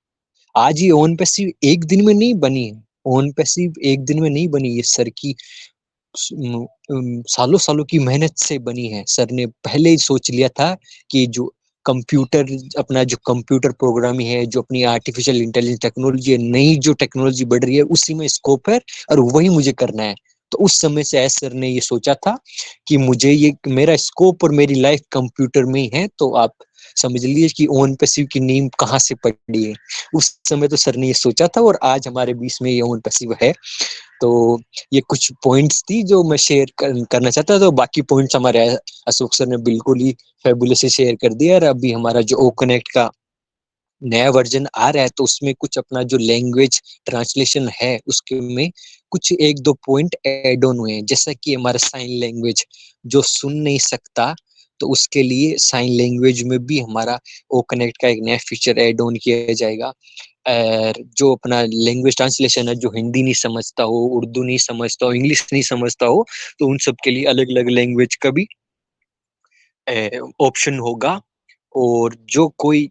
G: आज ये ओन पैसिव एक दिन में नहीं बनी है, ओन पैसिव एक दिन में नहीं बनी, ये सर की सालों सालों की मेहनत से बनी है। सर ने पहले ही सोच लिया था कि जो कंप्यूटर, अपना जो कंप्यूटर प्रोग्रामिंग है, जो अपनी आर्टिफिशियल इंटेलिजेंस टेक्नोलॉजी है, नई जो टेक्नोलॉजी बढ़ रही है, उसी में स्कोप है और वही मुझे करना है। तो उस समय से एस सर ने ये सोचा था कि मुझे ये, मेरा स्कोप और मेरी लाइफ कंप्यूटर में ही है, तो आप समझ लीजिए कि ओन पैसिव की नींव कहाँ से पड़ी है। उस समय तो सर ने ये सोचा था और आज हमारे बीच में ये ओन पैसिव है। तो ये कुछ पॉइंट्स थी जो मैं शेयर करना चाहता था। तो बाकी पॉइंट्स हमारे अशोक सर ने बिल्कुल ही फेबुलस से शेयर कर दिया। और अभी हमारा जो ओ कनेक्ट का नया वर्जन आ रहा है, तो उसमें कुछ अपना जो लैंग्वेज ट्रांसलेशन है उसके में कुछ एक दो पॉइंट ऐड ऑन हुए हैं, जैसा कि हमारा साइन लैंग्वेज जो सुन नहीं सकता, तो उसके लिए साइन लैंग्वेज में भी हमारा ओ कनेक्ट का एक नया फीचर ऐड ऑन किया जाएगा। और जो अपना लैंग्वेज ट्रांसलेशन है, जो हिंदी नहीं समझता हो, उर्दू नहीं समझता हो, इंग्लिश नहीं समझता हो, तो उन सब के लिए अलग अलग लैंग्वेज का भी ऑप्शन होगा। और जो कोई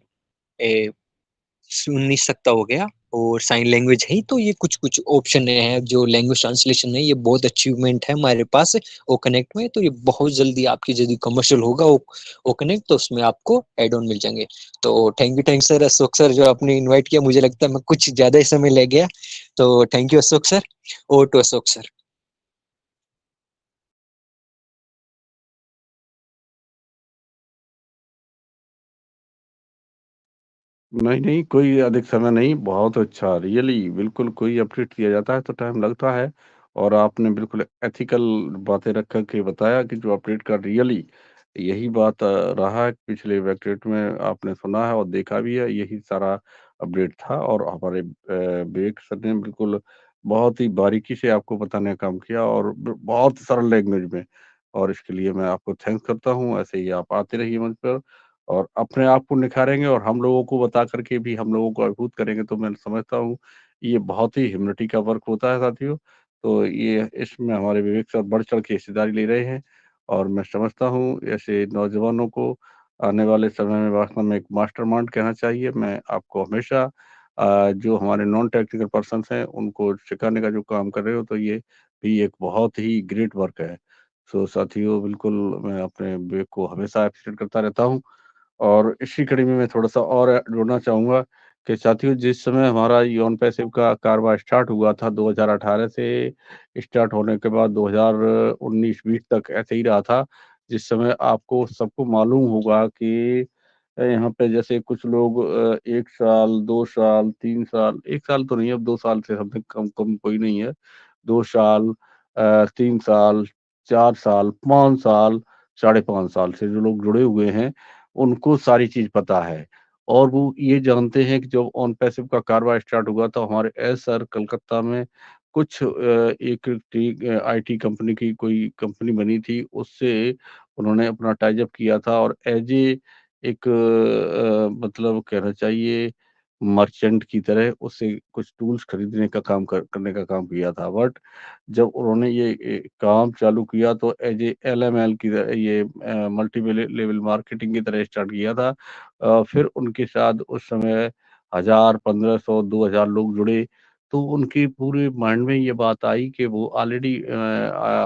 G: सुन नहीं सकता हो गया और साइन लैंग्वेज है, तो ये कुछ कुछ ऑप्शन है जो लैंग्वेज ट्रांसलेशन है, ये बहुत अचीवमेंट है हमारे पास ओ कनेक्ट में। तो ये बहुत जल्दी आपकी यदि कमर्शियल होगा ओ कनेक्ट, तो उसमें आपको एड ऑन मिल जाएंगे। तो thank you sir, Ashok sir, जो आपने इन्वाइट किया। मुझे लगता है मैं कुछ ज्यादा ही समय ले गया, तो thank you Ashok sir. Over to Ashok sir.
C: नहीं नहीं, कोई अधिक समय नहीं, बहुत अच्छा, रियली बिल्कुल। कोई अपडेट दिया जाता है तो टाइम लगता है, और आपने बिल्कुल एथिकल बातें रख कर के बताया कि जो अपडेट का रियली यही बात रहा है। पिछले वेबसाइट में आपने सुना है और देखा भी है, यही सारा अपडेट था। और हमारे विवेक सर ने बिल्कुल बहुत ही बारीकी से आपको बताने का काम किया, और बहुत सरल लैंग्वेज में। और इसके लिए मैं आपको थैंक्स करता हूँ। ऐसे ही आप आते रहिए मंच पर और अपने आप को निखारेंगे, और हम लोगों को बता करके भी हम लोगों को अभिभूत करेंगे। तो मैं समझता हूँ ये बहुत ही ह्यूमिलिटी का वर्क होता है साथियों। तो ये इसमें हमारे विवेक सर बढ़ चढ़ के हिस्सेदारी ले रहे हैं, और मैं समझता हूँ ऐसे नौजवानों को आने वाले समय में वास्तव में एक मास्टरमाइंड कहना चाहिए। मैं आपको हमेशा जो हमारे नॉन टेक्निकल पर्सन हैं उनको सिखाने का जो काम कर रहे हो, तो ये भी एक बहुत ही ग्रेट वर्क है। सो साथियों, बिल्कुल मैं अपने विवेक को हमेशा अप्रिशिएट करता रहता हूँ। और इसी कड़ी में मैं थोड़ा-सा और जोड़ना चाहूँगा कि साथियों, जिस समय हमारा योन पैसिव का कारोबार स्टार्ट हुआ था 2018 से, स्टार्ट होने के बाद 2019-20 तक ऐसे ही रहा था। जिस समय आपको सबको मालूम होगा कि यहाँ पे जैसे कुछ लोग 1 साल, 2 साल, 3 साल, 1 साल तो नहीं, अब 2 साल से समथिंग कम कम कोई नहीं है। 2 साल 3 साल, 4 साल, 5 साल, साढ़े 5 साल से जो लोग जुड़े हुए हैं, उनको सारी चीज़ पता है। और वो ये जानते हैं कि जब ऑन पैसिव का कारोबार स्टार्ट हुआ तो हमारे एस सर कलकत्ता में कुछ एक आईटी कंपनी की कोई कंपनी बनी थी, उससे उन्होंने अपना टाई अप किया था, और एज़ एक मतलब कहना चाहिए मर्चेंट की तरह उससे कुछ टूल्स खरीदने का काम करने का काम किया था। बट जब उन्होंने ये काम चालू किया तो एज ए एलएमएल की तरह, ये मल्टी लेवल मार्केटिंग की तरह स्टार्ट किया था। फिर उनके साथ उस समय 1000, 1500, 2000 लोग जुड़े। तो उनके पूरे माइंड में ये बात आई कि वो ऑलरेडी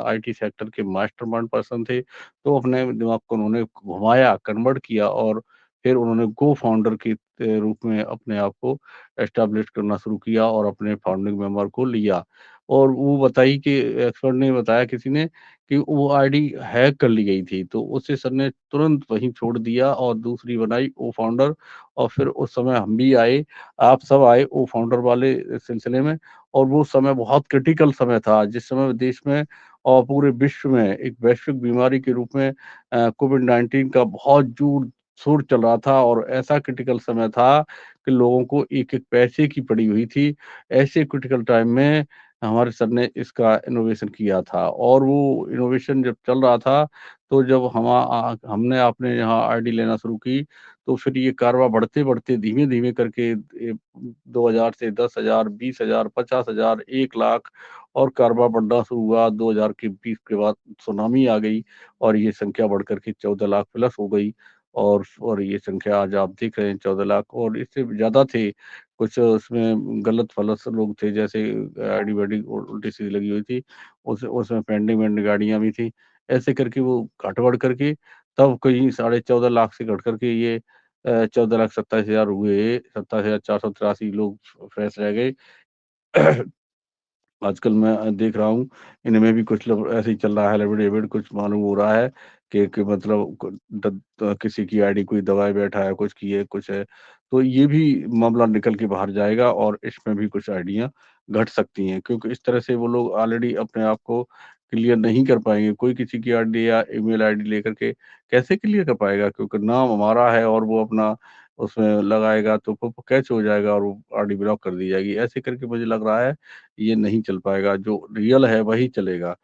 C: आईटी सेक्टर के मास्टरमाइंड पर्सन थे। तो अपने दिमाग को उन्होंने घुमाया, कन्वर्ट किया, और फिर उन्होंने को फाउंडर के रूप में अपने आप को एस्टैब्लिश करना शुरू किया और अपने फाउंडिंग मेंबर को लिया। और वो बताई कि एक्सपर्ट ने बताया किसी ने कि वो आईडी हैक कर ली गई थी, तो उससे सर ने तुरंत वहीं छोड़ दिया और दूसरी बनाई ओ फाउंडर। और फिर उस समय हम भी आए, आप सब आए ओ फाउंडर वाले सिलसिले में। और वो समय बहुत क्रिटिकल समय था, जिस समय देश में और पूरे विश्व में एक वैश्विक बीमारी के रूप में कोविड-19 का बहुत जोर शोर चल रहा था, और ऐसा क्रिटिकल समय था कि लोगों को एक-एक पैसे की पड़ी हुई थी। ऐसे क्रिटिकल टाइम में हमारे सर ने इसका इनोवेशन किया था, और वो इनोवेशन जब चल रहा था तो जब हमने आपने यहाँ आईडी लेना शुरू की, तो फिर ये कारवां बढ़ते-बढ़ते धीमे-धीमे करके 2000 से 10,000, 20,000, 50,000, 1 लाख और कारवां बढ़ना शुरू हुआ। 2000 के 20 के बाद सुनामी आ गई और ये संख्या बढ़ कर के 14 लाख प्लस हो गई और ये संख्या आज आप देख रहे हैं 14 लाख और इससे ज़्यादा थे। कुछ उसमें गलत-फलत लोग थे, जैसे आईडी-वाईडी उल्टी-सीधी लगी हुई थी। उसमें पेंडिंग-वेंडिंग गाड़ियाँ भी थी। ऐसे करके वो घट-बढ़ करके तब कहीं 14.5 लाख से घट कर के ये 14,27,000 हुए, 27,483 लोग फ्रेश रह गए। आजकल मैं देख रहा हूँ, इनमें भी कुछ लोग ऐसे ही चल रहा है, लैविड-डैविड कुछ मालूम हो रहा है कि मतलब किसी की आईडी कोई दबाए बैठा है, कुछ किए, कुछ है। तो ये भी मामला निकल के बाहर जाएगा और इसमें भी कुछ आईडियाँ घट सकती हैं, क्योंकि इस तरह से वो लोग ऑलरेडी अपने आप को क्लियर नहीं कर पाएँगे। कोई किसी की आईडी या ईमेल आईडी लेकर के कैसे क्लियर कर पाएगा? क्योंकि नाम हमारा है और वो अपना उसमें लगाएगा तो कैच हो जाएगा और वो आईडी ब्लॉक कर दी जाएगी। ऐसे करके मुझे लग रहा है ये नहीं चल पाएगा, जो रियल है वही चलेगा।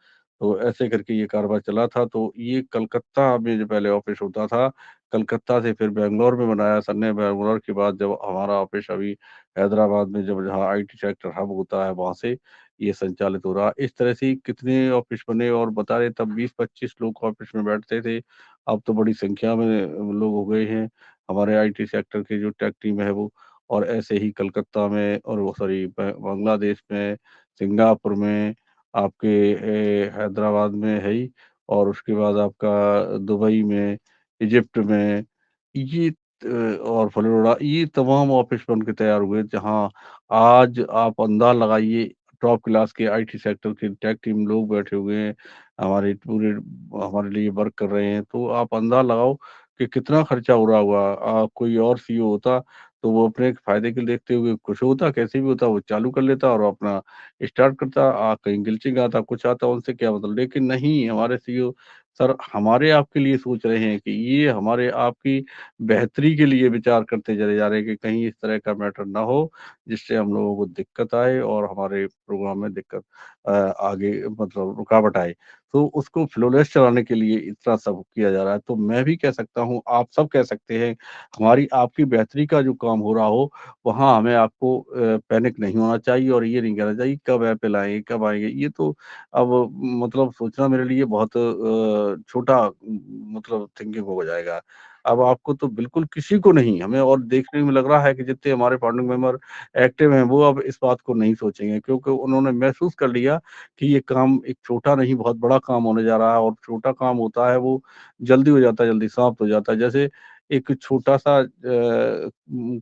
C: तो ऐसे करके ये कारोबार चला था, तो ये कलकत्ता में जो पहले ऑफ़िस होता था, कलकत्ता से फिर बैंगलोर में बनाया सर ने, बैंगलोर के बाद जब हमारा ऑफ़िस अभी हैदराबाद में जब जहाँ आईटी सेक्टर हब होता है, वहाँ से ये संचालित हो रहा। इस तरह से ही कितने ऑफ़िस बने और बता रहे तब 20-25 लोग ऑफ़िस में बैठते थे, अब तो बड़ी संख्या में लोग हो गए हैं। हमारे आईटी सेक्टर की जो टेक टीम है वो और ऐसे ही कलकत्ता में और वो सॉरी बांग्लादेश में, सिंगापुर में, आपके हैदराबाद में है ही और उसके बाद आपका दुबई में, इजिप्ट में, ये और फ्लोरिडा ये तमाम ऑफ़िस बन के तैयार हुए जहाँ आज आप अंदाज़ा लगाइए टॉप क्लास के आईटी सेक्टर के टेक टीम लोग बैठे हुए हैं, हमारे पूरे हमारे लिए वर्क कर रहे हैं। तो आप अंदाज़ा लगाओ कि कितना खर्चा हो रहा होगा। कोई और सीईओ होता तो वो अपने फ़ायदे के लिए देखते हुए कुछ होता, कैसे भी होता वो चालू कर लेता और अपना स्टार्ट करता। कहीं ग्लिचिंग आता, कुछ आता उनसे क्या मतलब। लेकिन नहीं, हमारे सीईओ सर हमारे आपके लिए सोच रहे हैं कि ये हमारे आपकी बेहतरी के लिए विचार करते चले जा रहे हैं कि कहीं इस तरह का मैटर ना हो, जिससे हम लोगों को दिक्कत आए और हमारे प्रोग्राम में दिक्कत आगे मतलब रुकावट आए। तो उसको फ्लोलेस चलाने के लिए इतना सब किया जा रहा है। तो मैं भी कह सकता हूँ, आप सब कह सकते हैं, हमारी आपकी बेहतरी का जो काम हो रहा हो, वहाँ हमें आपको पैनिक नहीं होना चाहिए और ये नहीं कहना चाहिए कब ऐप आएँगे, कब आएँगे। ये तो अब मतलब सोचना मेरे लिए बहुत छोटा मतलब थिंकिंग हो जाएगा। अब आपको तो बिल्कुल किसी को नहीं, हमें और देखने में लग रहा है कि जितने हमारे फाउंडिंग मेंबर एक्टिव हैं, वो अब इस बात को नहीं सोचेंगे क्योंकि उन्होंने महसूस कर लिया कि ये काम एक छोटा नहीं बहुत बड़ा काम होने जा रहा है और छोटा काम होता है वो जल्दी हो जाता है, जल्दी समाप्त हो जाता है। जैसे एक छोटा-सा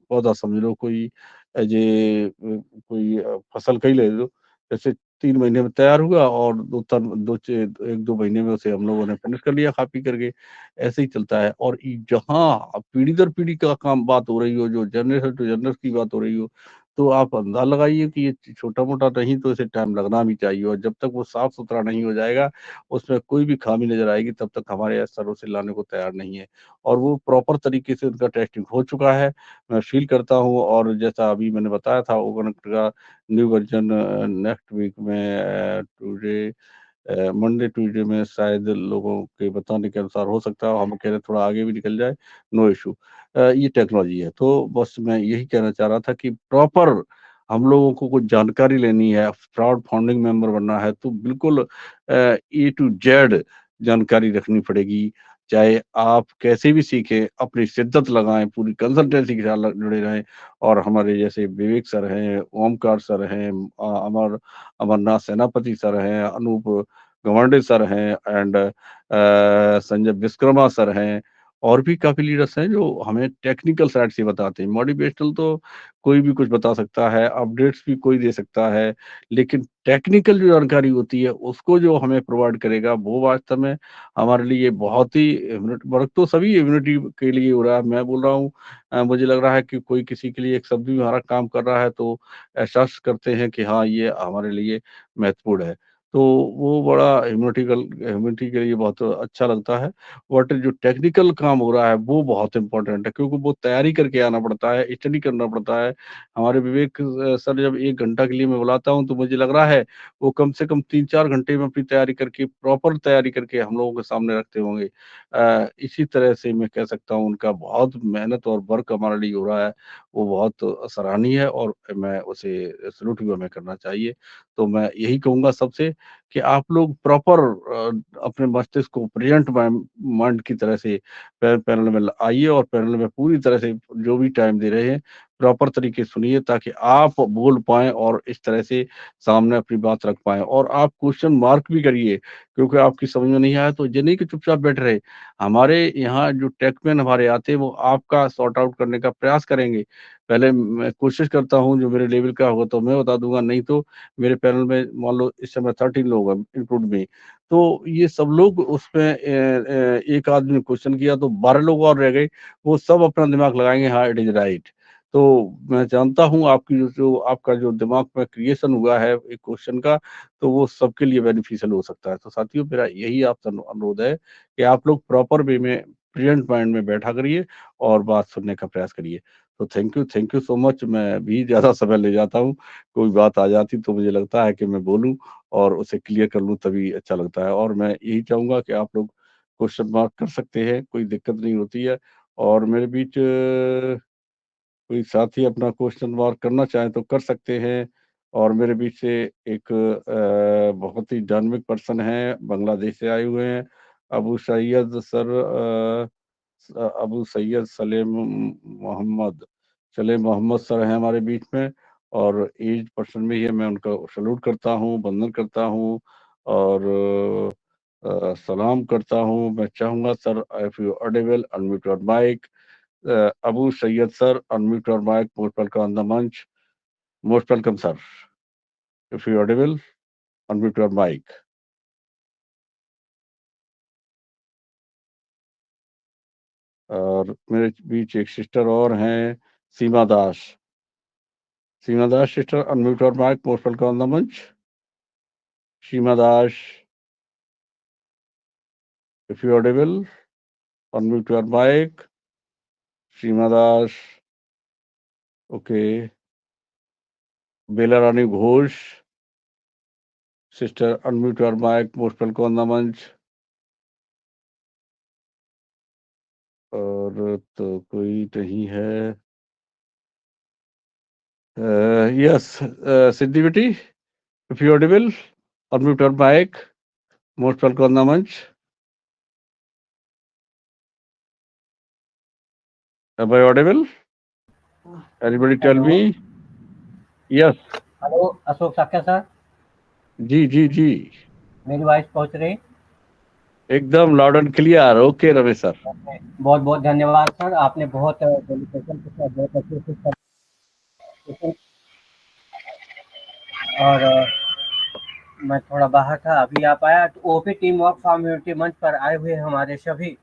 C: पौधा समझ लो कोई कोई फसल का ही ले लो, जैसे 3 महीने में तैयार हुआ और 1-2 महीने में उसे हम लोगों ने फिनिश कर लिया खा-पी करके, ऐसे ही चलता है। और जहाँ पीढ़ी दर पीढ़ी का काम बात हो रही हो, जो जनरेशन टू जनरेशन की बात हो रही हो, तो आप अंदाज़ा लगाइए कि ये छोटा-मोटा नहीं तो इसे टाइम लगना भी चाहिए और जब तक वो साफ-सुथरा नहीं हो जाएगा, उसमें कोई भी खामी नज़र आएगी, तब तक हमारे सर उसे लाने को तैयार नहीं है। और वो प्रॉपर तरीके से उनका टेस्टिंग हो चुका है, मैं फ़ील करता हूँ और जैसा अभी मैंने बताया था ओगनक का न्यू वर्ज़न नेक्स्ट वीक में मंडे ट्यूसडे में शायद लोगों के बताने के अनुसार हो सकता है, हम कह रहे हैं थोड़ा आगे भी निकल जाए, नो इश्यू। ये टेक्नोलॉजी है, तो बस मैं यही कहना चाह रहा था कि प्रॉपर हम लोगों को कुछ जानकारी लेनी है, प्राउड फाउंडिंग मेंबर बनना है, तो बिल्कुल ए टू जेड जानकारी रखनी पड़ेगी। चाहे आप कैसे भी सीखें, अपनी शिद्दत लगाएँ, पूरी कंसल्टेंसी के साथ जुड़े रहें और हमारे जैसे विवेक सर हैं, ओमकार सर हैं, अमरनाथ सेनापति सर हैं, अनूप गवांडे सर हैं एंड संजय विश्वकर्मा सर हैं और भी काफ़ी लीडर्स हैं जो हमें टेक्निकल साइड से बताते हैं। मोटिवेशनल तो कोई भी कुछ बता सकता है, अपडेट्स भी कोई दे सकता है, लेकिन टेक्निकल जो जानकारी होती है, उसको जो हमें प्रोवाइड करेगा, वो वास्तव में हमारे लिए बहुत ही वर्क तो सभी इम्यूनिटी के लिए हो रहा है। मैं बोल रहा हूँ मुझे लग रहा है कि कोई किसी के लिए एक शब्द भी हमारा काम कर रहा है, तो एहसास करते हैं कि हाँ, ये हमारे लिए महत्वपूर्ण है। तो वो बड़ा ह्यूमैनिटी के लिए बहुत अच्छा लगता है। बट जो टेक्निकल काम हो रहा है वो बहुत इंपॉर्टेंट है, क्योंकि वो तैयारी करके आना पड़ता है, स्टडी करना पड़ता है। हमारे विवेक सर जब 1 घंटा के लिए मैं बुलाता हूँ तो मुझे लग रहा है वो कम से कम 3-4 घंटे में अपनी तैयारी करके, प्रॉपर तैयारी करके हम लोगों के सामने रखते होंगे। इसी तरह से मैं कह सकता हूँ उनका बहुत मेहनत और वर्क हमारे लिए हो रहा है, वो बहुत सराहनीय है और मैं उसे सैल्यूट भी हमें करना चाहिए। तो मैं यही कहूँगा सबसे कि आप लोग प्रॉपर अपने मस्तिष्क को प्रेजेंट माइंड की तरह से पैनल में आइए और पैनल में पूरी तरह से जो भी टाइम दे रहे हैं प्रॉपर तरीके से सुनिए, ताकि आप बोल पाएं और इस तरह से सामने अपनी बात रख पाएं। और आप क्वेश्चन मार्क भी करिए, क्योंकि आपकी समझ में नहीं आया तो ये नहीं कि चुपचाप बैठ रहे। हमारे यहाँ जो टेकमैन हमारे आते हैं वो आपका सॉर्ट आउट करने का प्रयास करेंगे। पहले मैं कोशिश करता हूँ जो मेरे लेवल का होगा तो मैं बता दूंगा, नहीं तो मेरे पैनल में मान लो इस समय 13 लोग हैं इंक्लूड में, तो ये सब लोग उसमें एक आदमी ने क्वेश्चन किया तो 12 लोग और रह गए, वो सब अपना दिमाग लगाएंगे हाँ इट इज राइट। तो मैं जानता हूँ आपकी जो आपका जो दिमाग में क्रिएशन हुआ है एक क्वेश्चन का, तो वो सबके लिए बेनिफिशियल हो सकता है। तो साथियों मेरा यही आपसे अनुरोध है कि आप लोग प्रॉपर वे में प्रेजेंट माइंड में बैठा करिए और बात सुनने का प्रयास करिए। तो थैंक यू सो मच। मैं भी ज्यादा समय ले जाता हूँ, कोई बात आ जाती तो मुझे लगता है कि मैं बोलूं और उसे क्लियर कर लूं तभी अच्छा लगता है। और मैं यही चाहूंगा कि आप लोग क्वेश्चन मार्क कर सकते हैं, कोई दिक्कत नहीं होती है। और मेरे बीच कोई साथी अपना क्वेश्चन मार्क करना चाहे तो कर सकते हैं। और मेरे बीच से एक बहुत ही डायनामिक पर्सन है, बांग्लादेश से आए हुए हैं, अबू सैयद सर, अबू सैयद सलेम मोहम्मद सर हैं हमारे बीच में। और एज पर्सन भी है, मैं उनका सैल्यूट करता हूँ, वंदन करता हूँ और सलाम करता हूँ। मैं चाहूंगा sir if you audible unmute your mic. Abu Sayyed sir, unmute your mic. Most welcome on the munch. Most welcome, sir. If you're audible, unmute your mic. और मेरे बीच एक सिस्टर और हैं, Seema Das. Seema Das sister, unmute your mic. Most welcome on the munch. Seema Das, if you're audible, unmute your mic. Seema Das, okay. Bela Rani Ghosh, sister, unmute your mic. Most welcome on the munch. और तो कोई नहीं है। Yes, Siddhi Beti, if you're audible, unmute your mic. Most welcome on the munch. Am I audible? Anybody tell
H: hello
C: me? Yes.
H: Hello Ashok Sakya sir,
C: ji
H: मेरी voice पहुंच रही?
C: एकदम loud and clear. Okay Ramesh sir.
H: बहुत बहुत धन्यवाद सर, आपने बहुत dedication के साथ बहुत अच्छे से सब। और मैं थोड़ा बाहर था, अभी आ पाया। तो ओपी टीम वर्क कम्युनिटी मंच पर आए हुए हमारे सभी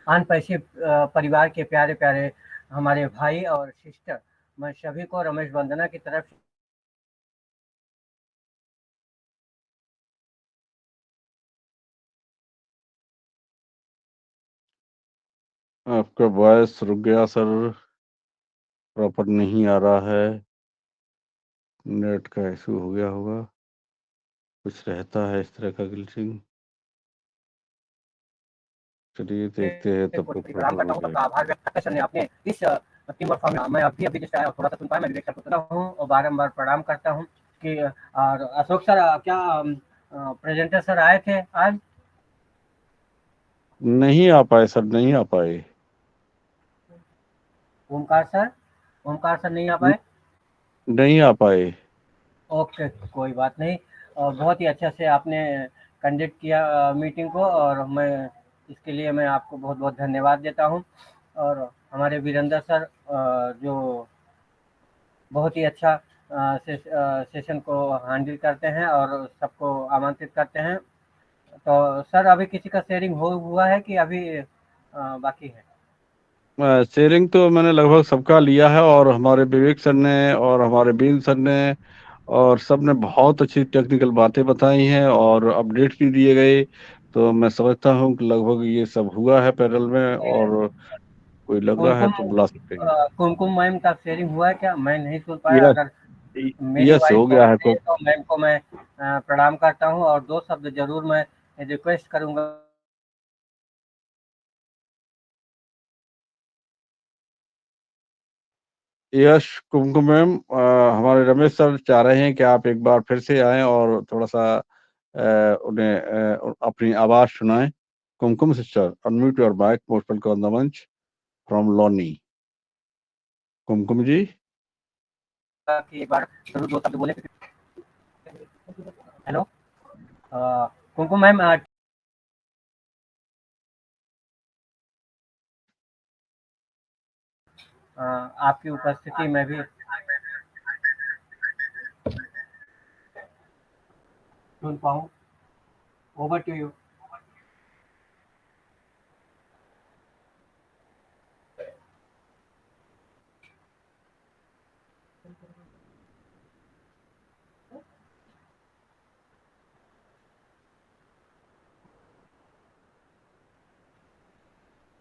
H: अनपैसे परिवार के प्यारे प्यारे हमारे भाई और सिस्टर, मैं सभी को रमेश वंदना की तरफ से
C: आपका वॉइस रुक गया सर, प्रॉपर नहीं आ रहा है, नेट का इशू हो गया होगा, कुछ रहता है इस तरह का ग्लिचिंग। चलिए देखते हैं तब तो
H: प्रणाम
C: प्रॉपर
H: करता
C: हो
H: हूँ, सबका
C: जाएगा।
H: आभार व्यक्त करते हैं आपने इस टीम वर्क फॉर्म में। मैं अभी जस्ट आया, थोड़ा सा सुन पाया, मैं विवेक सर को सुना हूँ और बारम्बार प्रणाम करता हूँ कि। और अशोक सर, क्या प्रेजेंटर सर आए थे आज?
C: नहीं आ पाए सर, नहीं आ पाए।
H: ओमकार सर नहीं आ पाए?
C: नहीं आ पाए।
H: ओके, कोई बात नहीं। बहुत ही अच्छे से आपने कंडक्ट किया मीटिंग को, और मैं इसके लिए मैं आपको बहुत बहुत धन्यवाद देता हूँ। और हमारे वीरेंद्र सर जो बहुत ही अच्छा सेशन को हैंडल करते हैं और सबको आमंत्रित करते हैं। तो सर, अभी किसी का शेयरिंग हुआ है कि अभी बाकी है?
C: शेयरिंग तो मैंने लगभग सबका लिया है, और हमारे विवेक सर ने और हमारे बीन सर ने और सबने बहुत अच्छी टेक्निकल बातें बताई हैं और अपडेट भी दिए गए। तो मैं समझता हूँ कि लगभग ये सब हुआ है पैनल में, और कोई लग रहा है
H: कुमकुम
C: तो बुला सकते हैं।
H: कुमकुम मैम का शेयरिंग हुआ है क्या? मैं नहीं सुन पाया।
C: यस,
H: अगर मेरी
C: यस
H: वाइफ
C: हो गया है
H: पहुंचे
C: तो।
H: तो मैम को मैं प्रणाम करता हूं, और दो शब्द जरूर मैं रिक्वेस्ट करूंगा।
C: यश, कुमकुम मैम, हमारे रमेश सर चाह रहे हैं कि आप एक बार फिर से आएं और थोड़ा सा उन्हें अपनी आवाज सुनाएं। Kumkum sister, unmute your mic, most welcome on the manch from Loni. Kumkum ji.
H: कि एक बार जरूर दो शब्द बोले। हेलो कुमकुम मैम, आपकी उपस्थिति में भी सुन पाऊँ। Over to you.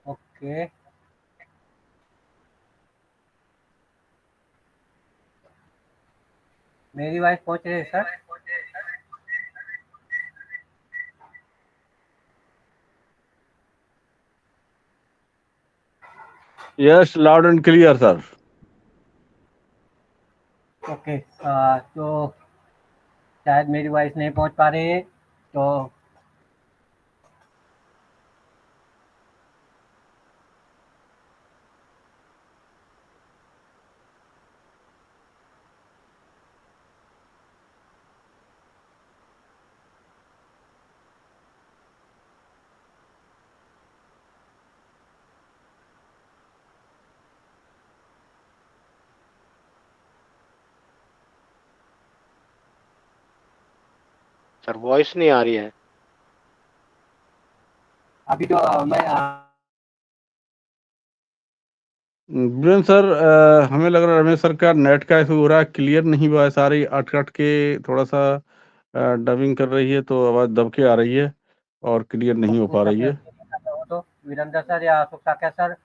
H: ओके, मेरी वाइफ पहुंच रही है sir.
C: Yes, loud and clear sir.
H: Okay, तो शायद मेरी वाइफ नहीं पहुंच पा रही है, तो
A: सर वॉइस नहीं आ रही है।
H: अभी तो मैं
C: बीरेन सर, हमें लग रहा है रमेश सर का नेट का इशू हो रहा है, क्लियर नहीं हुआ है, सारी अट कट के थोड़ा सा डबिंग कर रही है तो आवाज दब के आ रही है और क्लियर नहीं हो
H: हो
C: पा रही
H: सके
C: है।
H: तो वीरेंद्र सर या Ashok Sakya sir,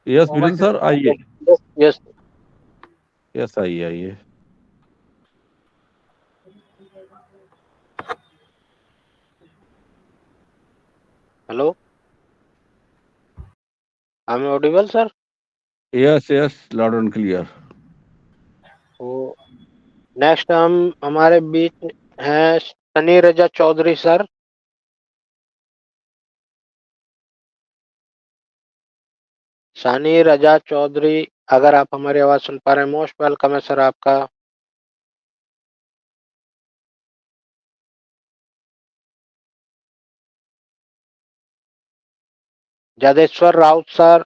C: yes
H: over
C: Biren
H: to.
C: Sir, आइए।
A: Yes yes.
C: यस, आइए आइए।
A: Hello, I am audible sir?
C: Yes yes, loud and clear.
A: तो नेक्स्ट हमारे बीच हैं सनी रजा चौधरी सर। सनी रजा चौधरी, अगर आप हमारी आवाज सुन पा रहे हैं, मोस्ट वेलकम है सर आपका। जदेश्वर राउत सर,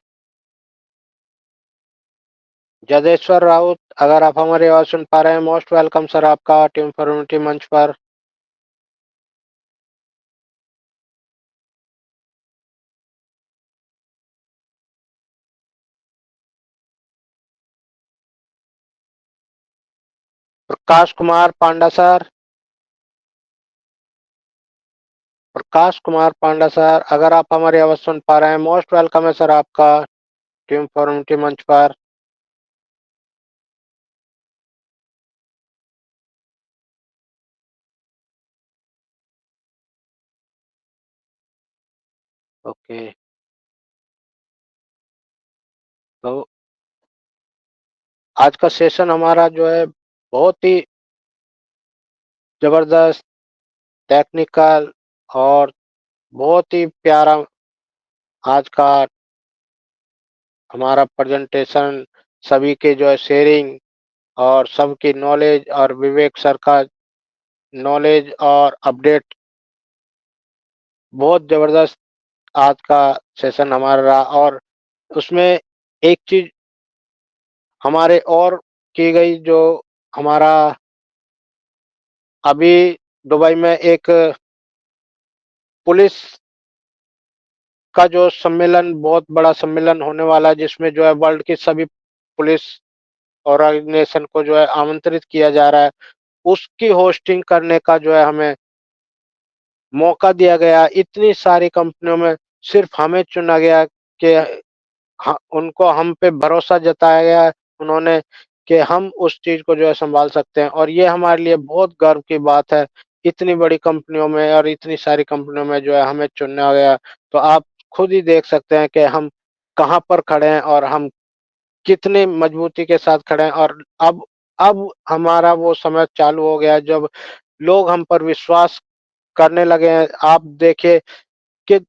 A: जदेश्वर राउत, अगर आप हमारी आवाज सुन पा रहे हैं, मोस्ट वेलकम सर आपका टीम फॉर्मेटिव मंच पर। प्रकाश कुमार पांडा सर, प्रकाश कुमार पांडा सर, अगर आप हमारी आवाज सुन पा रहे हैं, मोस्ट वेलकम है सर आपका टीम फॉर्मेटिव मंच पर। ओके, तो आज का सेशन हमारा जो है बहुत ही जबरदस्त, टेक्निकल और बहुत ही प्यारा आज का हमारा प्रेजेंटेशन, सभी के जो है शेयरिंग और सबकी नॉलेज और विवेक सर का नॉलेज और अपडेट, बहुत जबरदस्त आज का सेशन हमारा रहा। और उसमें एक चीज हमारे और की गई, जो हमारा अभी दुबई में एक पुलिस का जो सम्मेलन, बहुत बड़ा सम्मेलन होने वाला है, जिसमें जो है वर्ल्ड की सभी पुलिस ऑर्गेनाइजेशन को जो है आमंत्रित किया जा रहा है, उसकी होस्टिंग करने का जो है हमें मौका दिया गया। इतनी सारी कंपनियों में सिर्फ हमें चुना गया कि उनको हम पे भरोसा जताया गया है उन्होंने कि हम उस चीज़ को जो है सँभाल सकते हैं, और ये हमारे लिए बहुत गर्व की बात है। इतनी बड़ी कंपनियों में और इतनी सारी कंपनियों में जो है हमें चुना गया। तो आप खुद ही देख सकते हैं कि हम कहाँ पर खड़े हैं और हम कितनी मजबूती के साथ खड़े हैं, और अब हमारा वो समय चालू हो गया है जब लोग हम पर विश्वास करने लगे हैं। आप देखिए कि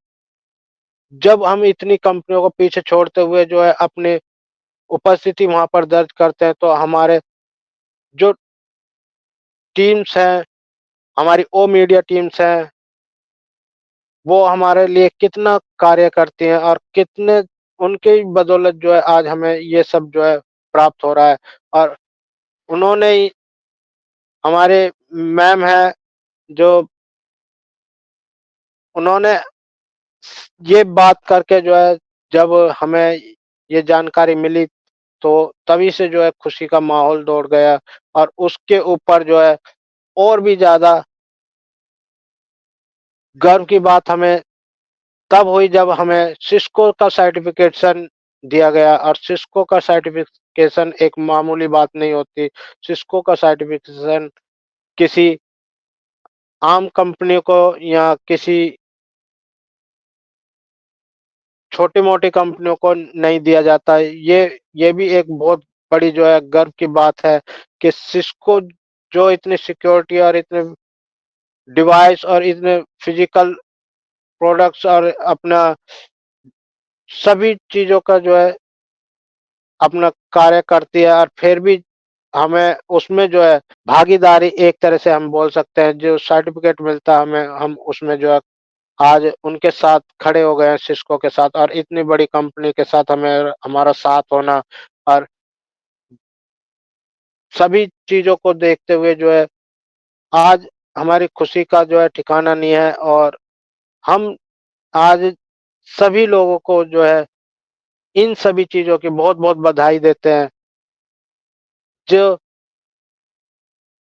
A: जब हम इतनी कंपनियों को पीछे छोड़ते हुए जो है अपनी उपस्थिति वहाँ पर दर्ज करते हैं, तो हमारे जो टीम्स हैं, हमारी ओ मीडिया टीम्स हैं, वो हमारे लिए कितना कार्य करती हैं और कितने उनके ही बदौलत जो है आज हमें ये सब जो है प्राप्त हो रहा है। और उन्होंने ही हमारे मैम हैं जो उन्होंने ये बात करके जो है जब हमें ये जानकारी मिली, तो तभी से जो है खुशी का माहौल दौड़ गया, और उसके ऊपर जो है और भी ज़्यादा गर्व की बात हमें तब हुई जब हमें सिस्को का सर्टिफिकेशन दिया गया, और सिस्को का सर्टिफिकेशन एक मामूली बात नहीं होती। सिस्को का सर्टिफिकेशन किसी आम कंपनी को या किसी छोटी-मोटी कंपनियों को नहीं दिया जाता है। ये भी एक बहुत बड़ी जो है गर्व की बात है कि सिस्को जो इतनी सिक्योरिटी और इतने डिवाइस और इतने फिजिकल प्रोडक्ट्स और अपना सभी चीज़ों का जो है अपना कार्य करती है, और फिर भी हमें उसमें जो है भागीदारी एक तरह से हम बोल सकते हैं, जो सर्टिफ़िकेट मिलता है हमें, हम उसमें जो है आज उनके साथ खड़े हो गए हैं सिस्को के साथ, और इतनी बड़ी कंपनी के साथ हमें हमारा साथ होना और सभी चीज़ों को देखते हुए जो है आज हमारी खुशी का जो है ठिकाना नहीं है। और हम आज सभी लोगों को जो है इन सभी चीज़ों की बहुत-बहुत बधाई देते हैं, जो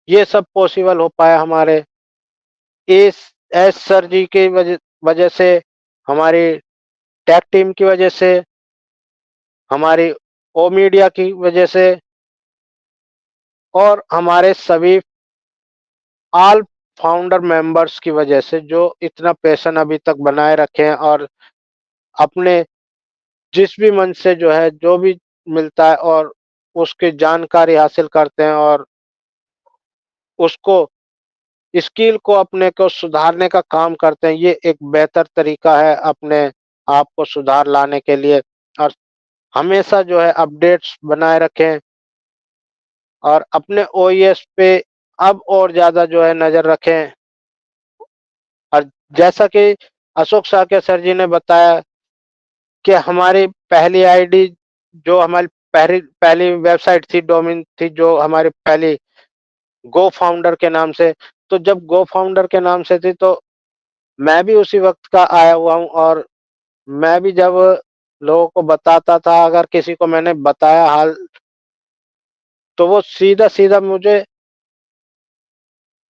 A: ये सब पॉसिबल हो पाया हमारे एस एस सर जी की वजह वजह से, हमारी टेक टीम की वजह से, हमारी ओ मीडिया की वजह से, और हमारे सभी ऑल फाउंडर मेंबर्स की वजह से, जो इतना पैशन अभी तक बनाए रखे हैं और अपने जिस भी मंच से जो है जो भी मिलता है और उसकी जानकारी हासिल करते हैं, और उसको स्किल को अपने को सुधारने का काम करते हैं। ये एक बेहतर तरीका है अपने आप को सुधार लाने के लिए, और हमेशा जो है अपडेट्स बनाए रखें और अपने ओएस पे अब और ज़्यादा जो है नज़र रखें। और जैसा कि अशोक साकेत सर जी ने बताया कि हमारी पहली आईडी जो हमारी पहली पहली वेबसाइट थी, डोमेन थी, जो हमारी पहली गो फाउंडर के नाम से। तो जब गो फाउंडर के नाम से थी, तो मैं भी उसी वक़्त का आया हुआ हूँ, और मैं भी जब लोगों को बताता था, अगर किसी को मैंने बताया हाल, तो वो सीधा-सीधा मुझे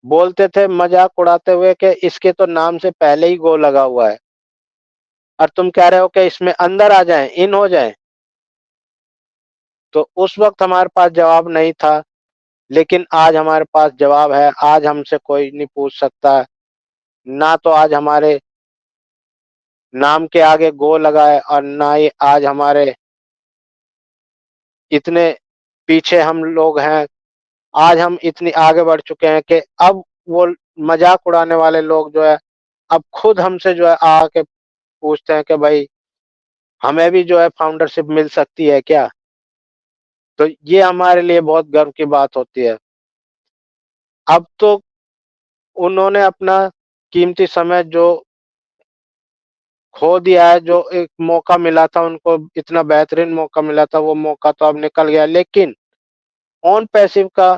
A: बोलते थे मज़ाक उड़ाते हुए कि इसके तो नाम से पहले ही गो लगा हुआ है, और तुम कह रहे हो कि इसमें अंदर आ जाएँ, इन हो जाएँ। तो उस वक़्त हमारे पास जवाब नहीं था, लेकिन आज हमारे पास जवाब है। आज हमसे कोई नहीं पूछ सकता, ना तो आज हमारे नाम के आगे गो लगा है, और ना ही आज हमारे इतने पीछे हम लोग हैं। आज हम इतनी आगे बढ़ चुके हैं कि अब वो मज़ाक उड़ाने वाले लोग जो है, अब खुद हमसे जो है आके पूछते हैं कि भाई हमें भी जो है फाउंडरशिप मिल सकती है क्या? तो ये हमारे लिए बहुत गर्व की बात होती है। अब तो उन्होंने अपना कीमती समय जो खो दिया है, जो एक मौका मिला था उनको, इतना बेहतरीन मौका मिला था, वो मौका तो अब निकल गया। लेकिन ऑन पैसिव का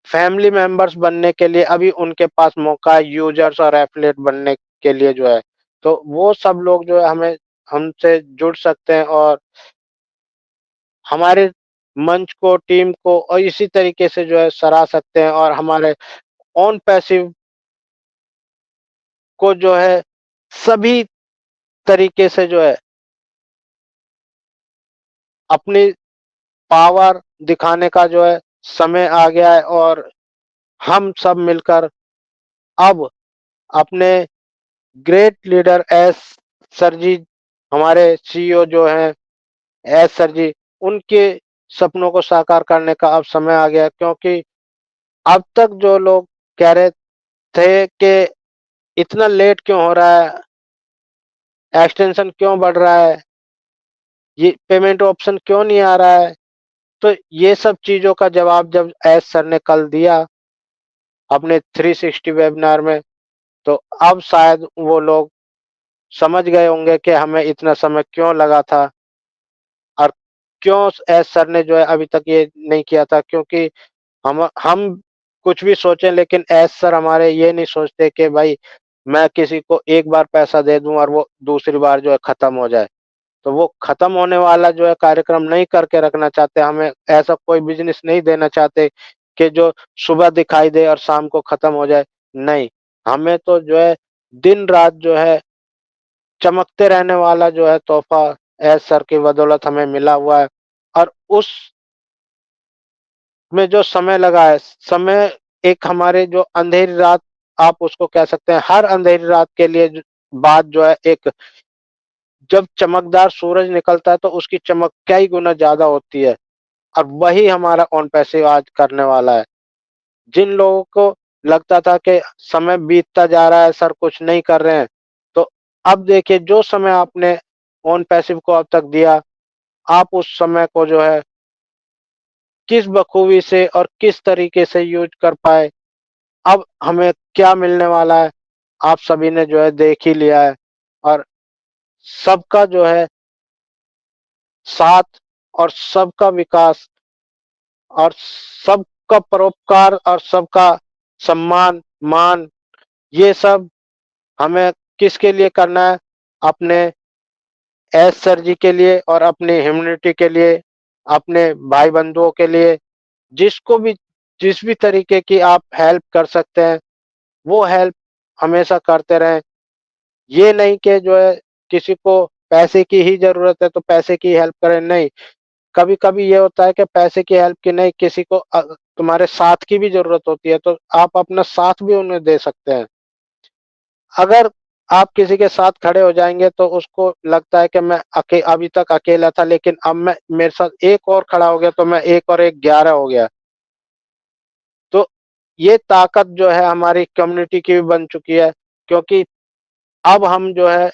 A: फैमिली मेंबर्स बनने के लिए अभी उनके पास मौका है, यूज़र्स और एफिलिएट बनने के लिए जो है। तो वो सब लोग जो है हमें हमसे जुड़ सकते हैं, और हमारे मंच को, टीम को और इसी तरीके से जो है सराह सकते हैं और हमारे ऑन पैसिव को जो है सभी तरीके से जो है अपनी पावर दिखाने का जो है समय आ गया है और हम सब मिलकर अब अपने ग्रेट लीडर एस सर जी, हमारे सीईओ जो हैं एस सर जी, उनके सपनों को साकार करने का अब समय आ गया है, क्योंकि अब तक जो लोग कह रहे थे कि इतना लेट क्यों हो रहा है, एक्सटेंशन क्यों बढ़ रहा है, ये पेमेंट ऑप्शन क्यों नहीं आ रहा है, तो ये सब चीज़ों का जवाब जब एस सर ने कल दिया अपने 360 वेबिनार में, तो अब शायद वो लोग समझ गए होंगे कि हमें इतना समय क्यों लगा था और क्यों एस सर ने जो है अभी तक ये नहीं किया था, क्योंकि हम कुछ भी सोचें लेकिन एस सर हमारे ये नहीं सोचते कि भाई मैं किसी को एक बार पैसा दे दूं और वो दूसरी बार जो है खत्म हो जाए। तो वो खत्म होने वाला जो है कार्यक्रम नहीं करके रखना चाहते, हमें ऐसा कोई बिजनेस नहीं देना चाहते कि जो सुबह दिखाई दे और शाम को खत्म हो जाए। नहीं, हमें तो जो है दिन रात जो है चमकते रहने वाला जो है तोहफा एस सर की बदौलत हमें मिला हुआ है। और उस में जो समय लगा है, समय एक हमारे जो अंधेरी रात आप उसको कह सकते हैं, हर अंधेरी रात के लिए बाद जो है एक जब चमकदार सूरज निकलता है तो उसकी चमक कई गुना ज्यादा होती है और वही हमारा ऑन पैसिव आज करने वाला है। जिन लोगों को लगता था कि समय बीतता जा रहा है, सर कुछ नहीं कर रहे हैं, तो अब देखिए जो समय आपने ऑन पैसिव को अब तक दिया, आप उस समय को जो है किस बखूबी से और किस तरीके से यूज कर पाए, अब हमें क्या मिलने वाला है, आप सभी ने जो है देख ही लिया है। और सबका जो है साथ और सबका विकास और सबका परोपकार और सबका सम्मान, मान, ये सब हमें किसके लिए करना है? अपने एस सर जी के लिए और अपनी ह्यूमैनिटी के लिए, अपने भाई बंधुओं के लिए, जिसको भी जिस भी तरीके की आप हेल्प कर सकते हैं, वो हेल्प हमेशा करते रहें। ये नहीं कि जो है किसी को पैसे की ही ज़रूरत है तो पैसे की हेल्प करें, नहीं। कभी-कभी ये होता है कि पैसे की हेल्प की नहीं, किसी को तुम्हारे साथ की भी ज़रूरत होती है, तो आप अपना साथ भी उन्हें दे सकते हैं। अगर आप किसी के साथ खड़े हो जाएँगे तो उसको लगता है कि मैं अभी तक अकेला था, लेकिन अब मैं मेरे साथ एक और खड़ा हो गया तो मैं 1 और 1 11 हो गया। तो ये ताकत जो है हमारी कम्युनिटी की भी बन चुकी है, क्योंकि अब हम जो है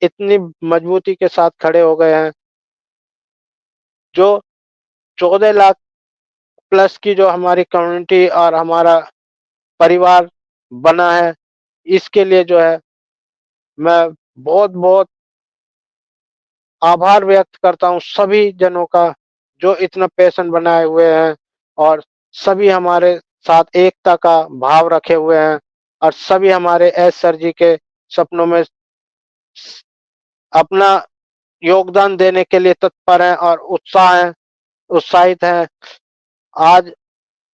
A: इतनी मजबूती के साथ खड़े हो गए हैं, जो 14 लाख प्लस की जो हमारी कम्युनिटी और हमारा परिवार बना है, इसके लिए जो है मैं बहुत-बहुत आभार व्यक्त करता हूँ सभी जनों का, जो इतना पैशन बनाए हुए हैं और सभी हमारे साथ एकता का भाव रखे हुए हैं और सभी हमारे एस सर जी के सपनों में अपना योगदान देने के लिए तत्पर हैं और उत्साहित हैं। आज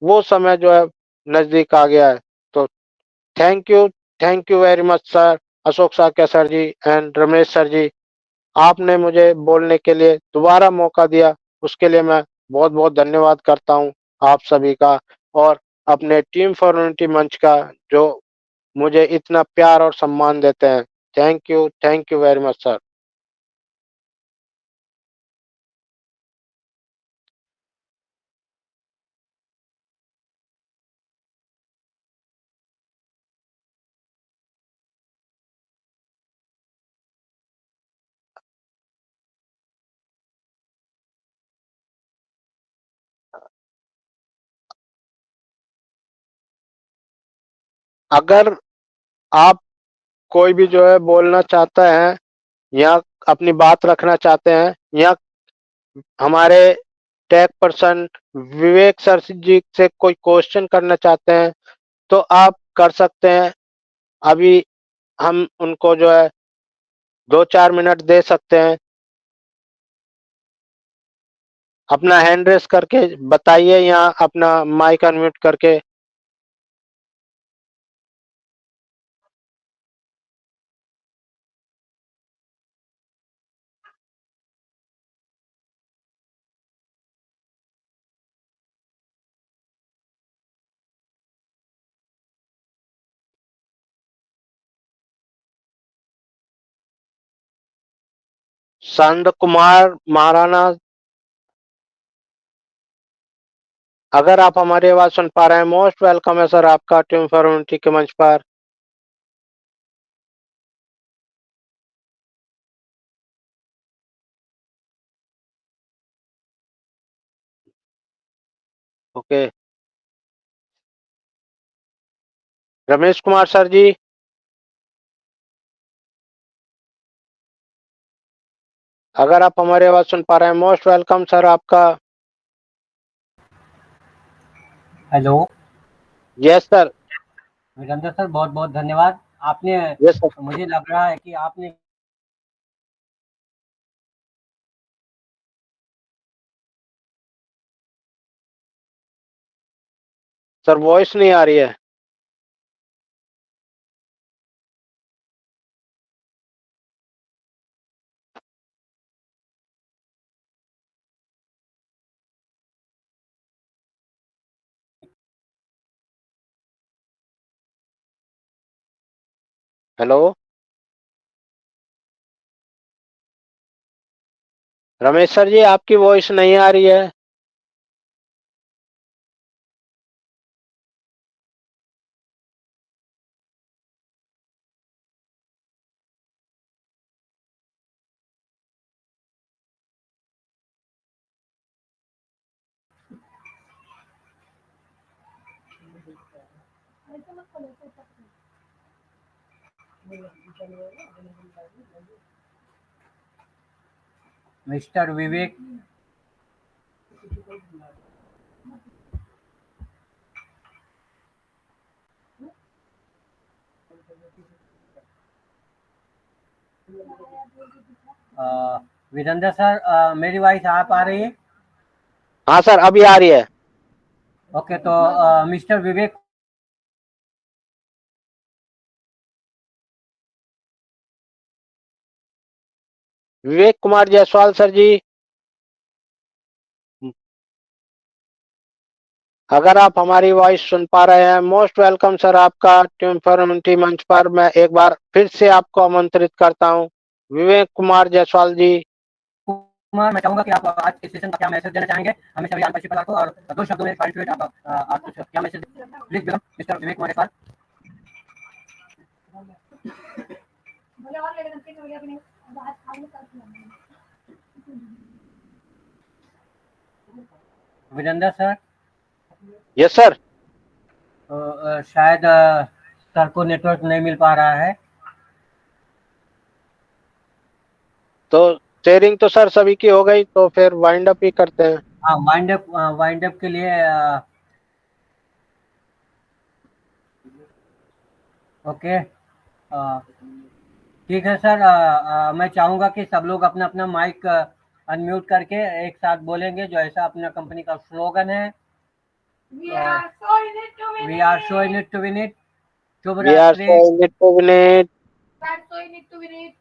A: वो समय जो है नज़दीक आ गया है। तो thank you, thank you very much sir, Ashok Sakya sir ji and Ramesh sir ji. आपने मुझे बोलने के लिए दोबारा मौका दिया, उसके लिए मैं बहुत-बहुत धन्यवाद करता हूँ आप सभी का और अपने टीम फॉर यूनिटी मंच का, जो मुझे इतना प्यार और सम्मान देते हैं। Thank you very much sir. अगर आप कोई भी जो है बोलना चाहता है या अपनी बात रखना चाहते हैं या हमारे टेक पर्सन विवेक सर जी से कोई क्वेश्चन करना चाहते हैं, तो आप कर सकते हैं। अभी हम उनको जो है 2-4 मिनट दे सकते हैं। अपना हैंड रेस करके बताइए, यहाँ अपना माइक अनम्यूट करके। संत कुमार महाराणा, अगर आप हमारी आवाज सुन पा रहे हैं, मोस्ट वेलकम है सर आपका टीम फॉर्मेलिटी के मंच पर। ओके, रमेश कुमार सर जी, अगर आप हमारी आवाज सुन पा रहे हैं, मोस्ट वेलकम सर आपका।
H: Hello
A: yes sir.
H: Virendra sir, बहुत बहुत धन्यवाद। आपने,
A: यस सर।
H: मुझे लग रहा है कि आपने
A: सर वॉइस नहीं आ रही है। हेलो रमेश सर जी, आपकी वॉइस नहीं आ रही है।
H: मिस्टर विवेक, वीरेंद्र सर, मेरी वॉइस आप आ रही है?
A: हाँ सर, अभी आ रही है।
H: ओके, तो मिस्टर विवेक
A: विवेक कुमार जायसवाल सर जी, अगर आप हमारी वॉइस सुन पा रहे हैं, मोस्ट वेलकम सर आपका टीम फॉर्मेलिटी मंच पर। मैं एक बार फिर से आपको आमंत्रित करता हूं, विवेक कुमार जायसवाल जी।
H: कुमार, मैं चाहूंगा कि आप आज के सेशन का क्या मैसेज देना चाहेंगे हमें सभी प्रिंसिपल को, और दो शब्दों में आप कुछ क्या message please begin mister Vivek Kumar Jaiswal. Virendra sir,
A: yes sir.
H: शायद सर को नेटवर्क नहीं मिल पा रहा है।
A: तो शेयरिंग तो सर सभी की हो गई, तो फिर वाइंड अप ही करते हैं।
H: हाँ, वाइंड अप के लिए ओके, ठीक है सर। मैं चाहूंगा कि सब लोग अपना अपना माइक अनम्यूट करके एक साथ बोलेंगे, जो ऐसा अपना कंपनी का स्लोगन है,
B: We are so in it to win
H: we are
B: it.
H: So in it to win it. शुभ
A: वी आर
H: रात्रि।
A: So in it to win it.
B: We are so in it to win it.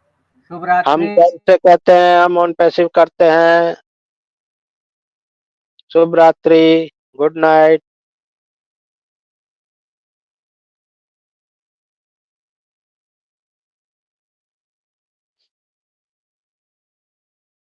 H: शुभ
A: हम
H: रात्रि।
A: कैसे कहते हैं, हम on passive करते हैं। शुभ रात्रि, गुड नाइट।